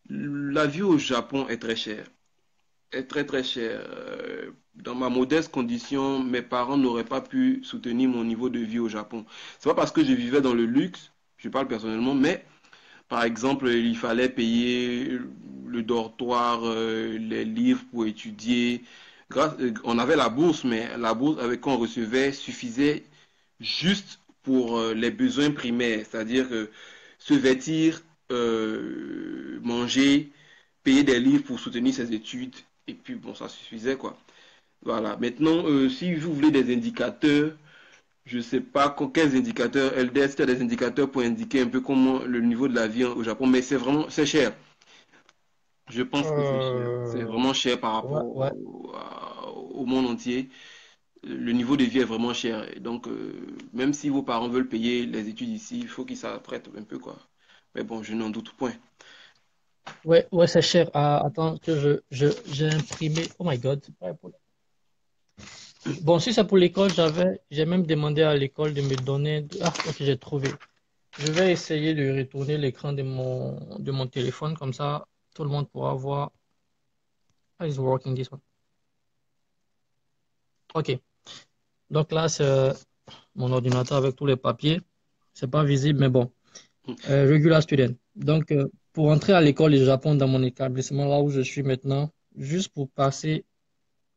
La vie au Japon est très chère. Est très très chère. Dans ma modeste condition, mes parents n'auraient pas pu soutenir mon niveau de vie au Japon. C'est pas parce que je vivais dans le luxe, je parle personnellement, mais par exemple, il fallait payer le dortoir, les livres pour étudier. On avait la bourse, mais la bourse avec qu'on recevait suffisait juste pour les besoins primaires, c'est-à-dire se vêtir, manger, payer des livres pour soutenir ses études, et puis bon, ça suffisait quoi. Voilà. Maintenant, si vous voulez des indicateurs, je ne sais pas quels indicateurs, LDS, il y a des indicateurs pour indiquer un peu comment le niveau de la vie au Japon, mais c'est cher. Je pense que c'est cher. C'est Euh, vraiment cher par ouais, rapport ouais. au monde entier. Le niveau de vie est vraiment cher. Et donc, même si vos parents veulent payer les études ici, il faut qu'ils s'apprêtent un peu, quoi. Mais bon, je n'en doute point. Ouais, ouais, c'est cher. Ah, attends, que j'ai imprimé. Oh my God. Bon, si c'est pour l'école, j'ai même demandé à l'école de me donner. Ah, ok, j'ai trouvé. Je vais essayer de retourner l'écran de mon téléphone, comme ça, tout le monde pourra voir. How is working this one? Ok. Donc là, c'est mon ordinateur avec tous les papiers. C'est pas visible, mais bon. Regular student. Donc, pour entrer à l'école du Japon dans mon établissement, là où je suis maintenant, juste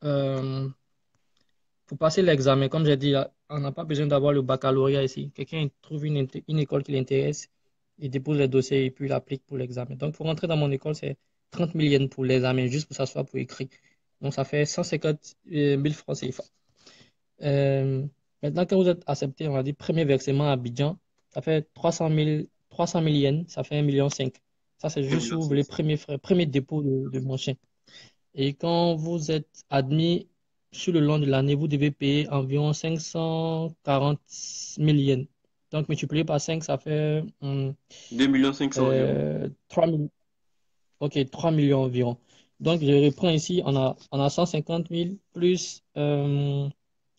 euh, pour passer l'examen, comme j'ai dit, on n'a pas besoin d'avoir le baccalauréat ici. Quelqu'un trouve une école qui l'intéresse, il dépose le dossier et puis il applique pour l'examen. Donc, pour rentrer dans mon école, c'est 30 000 yens pour l'examen, juste pour s'asseoir pour écrire. Donc, ça fait 150 000 francs CFA. Euh, Maintenant, quand vous êtes accepté, on va dire premier versement à Abidjan, ça fait 300 000 yens, ça fait 1,5 million. Ça, c'est juste si vous voulez premier frais, premier dépôt de mon chien. Et quand vous êtes admis sur le long de l'année, vous devez payer environ 540 000 yens. Donc, multiplié par 5, ça fait 2 500 000 euros. 3 millions. Ok, 3 millions environ. Donc, je reprends ici, on a 150 000 plus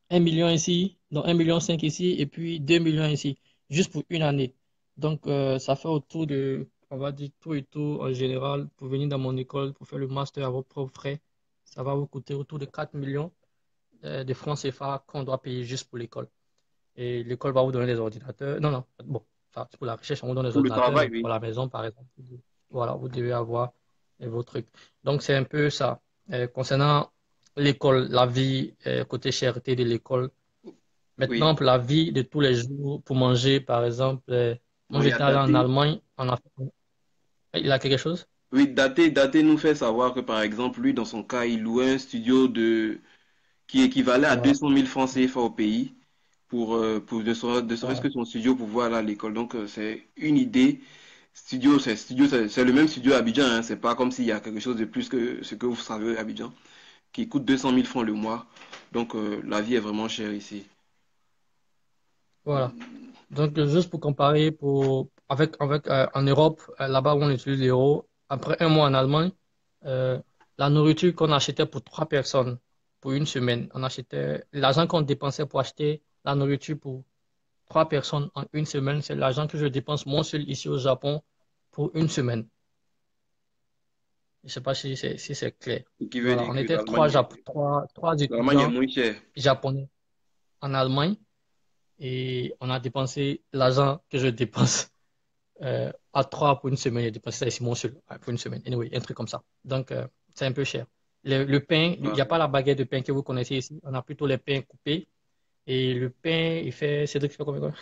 1 million ici, donc 1,5 million ici, et puis 2 millions ici, juste pour une année. Donc, ça fait autour de, on va dire, tout et tout en général, pour venir dans mon école, pour faire le master à vos propres frais, ça va vous coûter autour de 4 millions de francs CFA qu'on doit payer juste pour l'école. Et l'école va vous donner des ordinateurs. Non, non, bon, ça, c'est pour la recherche, on vous donne des Pour le ordinateurs, travail, mais pour oui. la maison, par exemple, voilà, vous devez avoir vos trucs. Donc, c'est un peu ça. Concernant l'école, la vie, côté cherté de l'école, Oui. maintenant, pour la vie de tous les jours, pour manger, par exemple, moi Bon, il y a j'étais allé en daté. Allemagne, en Afrique. Il a quelque chose? Oui, Daté nous fait savoir que par exemple, lui, dans son cas, il louait un studio qui équivalait à Voilà. 200 000 francs CFA au pays pour ne serait-ce Voilà. que son studio pour pouvoir aller à l'école. Donc, c'est une idée. C'est le même studio à Abidjan, hein. C'est pas comme s'il y a quelque chose de plus que ce que vous savez à Abidjan, qui coûte 200 000 francs le mois. Donc, la vie est vraiment chère ici. Voilà. Donc, juste pour comparer, en Europe, là-bas où on utilise l'euro, après un mois en Allemagne, euh, la nourriture qu'on achetait pour 3 personnes pour une semaine, l'argent qu'on dépensait pour acheter la nourriture pour 3 personnes en une semaine, c'est l'argent que je dépense moi seul ici au Japon pour une semaine. Je ne sais pas si c'est clair. Ce qui veut Voilà, dire on que était trois l'Allemagne est étudiants moins chère. japonais en Allemagne et on a dépensé l'argent que je dépense à 3 pour une semaine. J'ai dépensé ça ici mon seul pour une semaine. Anyway, un truc comme ça. Donc, c'est un peu cher. Le pain, il Ah, n'y a pas la baguette de pain que vous connaissez ici. On a plutôt les pains coupés. Et le pain, Cédric, il fait combien?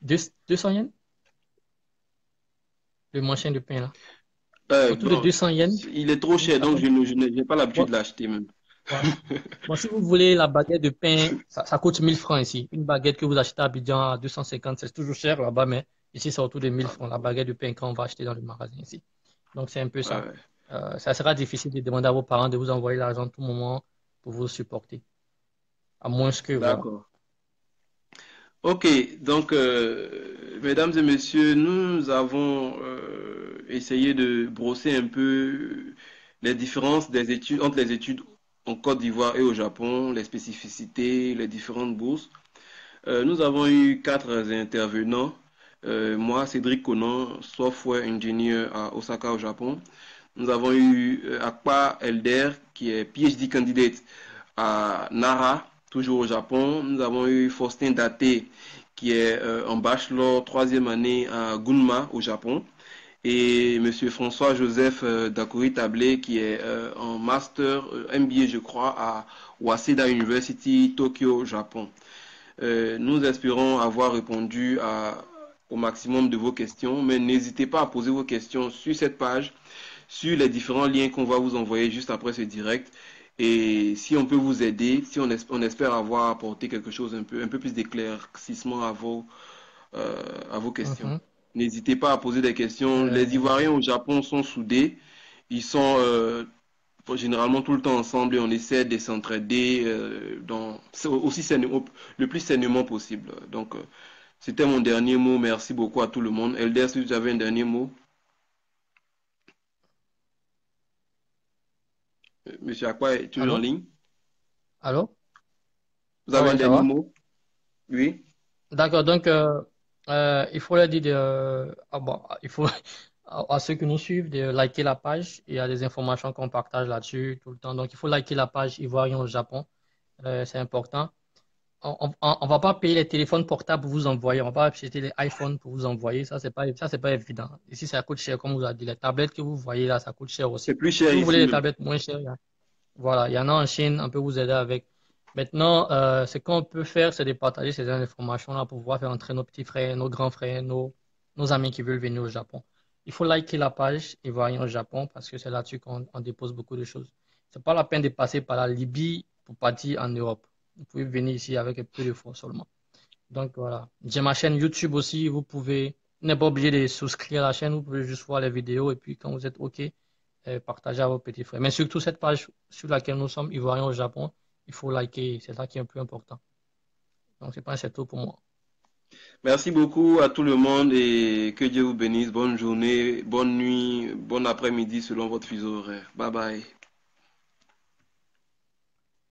200 yens? Le machin de pain là. Autour de bon, 200 yens. il est trop cher, Ça donc compte. je n'ai pas l'habitude Bon, de l'acheter même. voilà. Bon, si vous voulez la baguette de pain, ça coûte 1000 francs ici. Une baguette que vous achetez à Abidjan à 250, c'est toujours cher là-bas, mais ici, c'est autour de 1000 francs, la baguette de pain qu'on va acheter dans le magasin ici. Donc, c'est un peu ça. Ouais, Ça sera difficile de demander à vos parents de vous envoyer l'argent à tout moment pour vous supporter. À moins que, voilà. d'accord. Ok, donc, mesdames et messieurs, nous avons essayé de brosser un peu les différences des études entre les études en Côte d'Ivoire et au Japon, les spécificités, les différentes bourses. Nous avons eu quatre intervenants. Moi, Cédric Conan, software engineer à Osaka au Japon. Nous avons eu Akpa Elder, qui est PhD candidate à Nara, toujours au Japon. Nous avons eu Faustin Daté, qui est en bachelor troisième année à Gunma, au Japon. Et Monsieur François-Joseph Dakuri Tablé, qui est en master MBA, je crois, à Waseda University, Tokyo, Japon. Nous espérons avoir répondu au maximum de vos questions, mais n'hésitez pas à poser vos questions sur cette page, sur les différents liens qu'on va vous envoyer juste après ce direct. Et si on peut vous aider, si on espère avoir apporté quelque chose, un peu plus d'éclaircissement à vos questions. Mhm. N'hésitez pas à poser des questions. Les Euh, Ivoiriens au Japon sont soudés. Ils sont généralement tout le temps ensemble et on essaie de s'entraider le plus sainement possible. Donc, c'était mon dernier mot. Merci beaucoup à tout le monde. Elder, si vous avez un dernier mot. Monsieur Akwa est toujours en Allô? ligne. Allô? Vous Ah avez un ouais, ça dernier va? mot? Oui. D'accord, donc il faut leur dire bon, il faut à ceux qui nous suivent de liker la page. Il y a des informations qu'on partage là-dessus tout le temps. Donc il faut liker la page Ivoirien au Japon. C'est important. On va pas payer les téléphones portables pour vous envoyer. On va pas acheter les iPhones pour vous envoyer. Ça, c'est pas évident. Ici, ça coûte cher, comme vous a dit. Les tablettes que vous voyez là, ça coûte cher C'est aussi. plus cher Si vous voulez ici des même. tablettes moins chères, voilà, il y en a en Chine, on peut vous aider avec. Maintenant, ce qu'on peut faire, c'est de partager ces informations-là pour pouvoir faire entrer nos petits frères, nos grands frères, nos amis qui veulent venir au Japon. Il faut liker la page Ivoirien au Japon parce que c'est là-dessus qu'on dépose beaucoup de choses. C'est pas la peine de passer par la Libye pour partir en Europe. Vous pouvez venir ici avec un peu de fonds seulement. Donc voilà. J'ai ma chaîne YouTube aussi. Vous n'êtes pas obligé de souscrire à la chaîne. Vous pouvez juste voir les vidéos et puis quand vous êtes OK, partagez à vos petits frères. Mais surtout cette page sur laquelle nous sommes, Ivoiriens au Japon, il faut liker. C'est ça qui est le plus important. Donc c'est pas c'est tout pour moi. Merci beaucoup à tout le monde et que Dieu vous bénisse. Bonne journée, bonne nuit, bon après-midi selon votre fuseau horaire. Bye bye.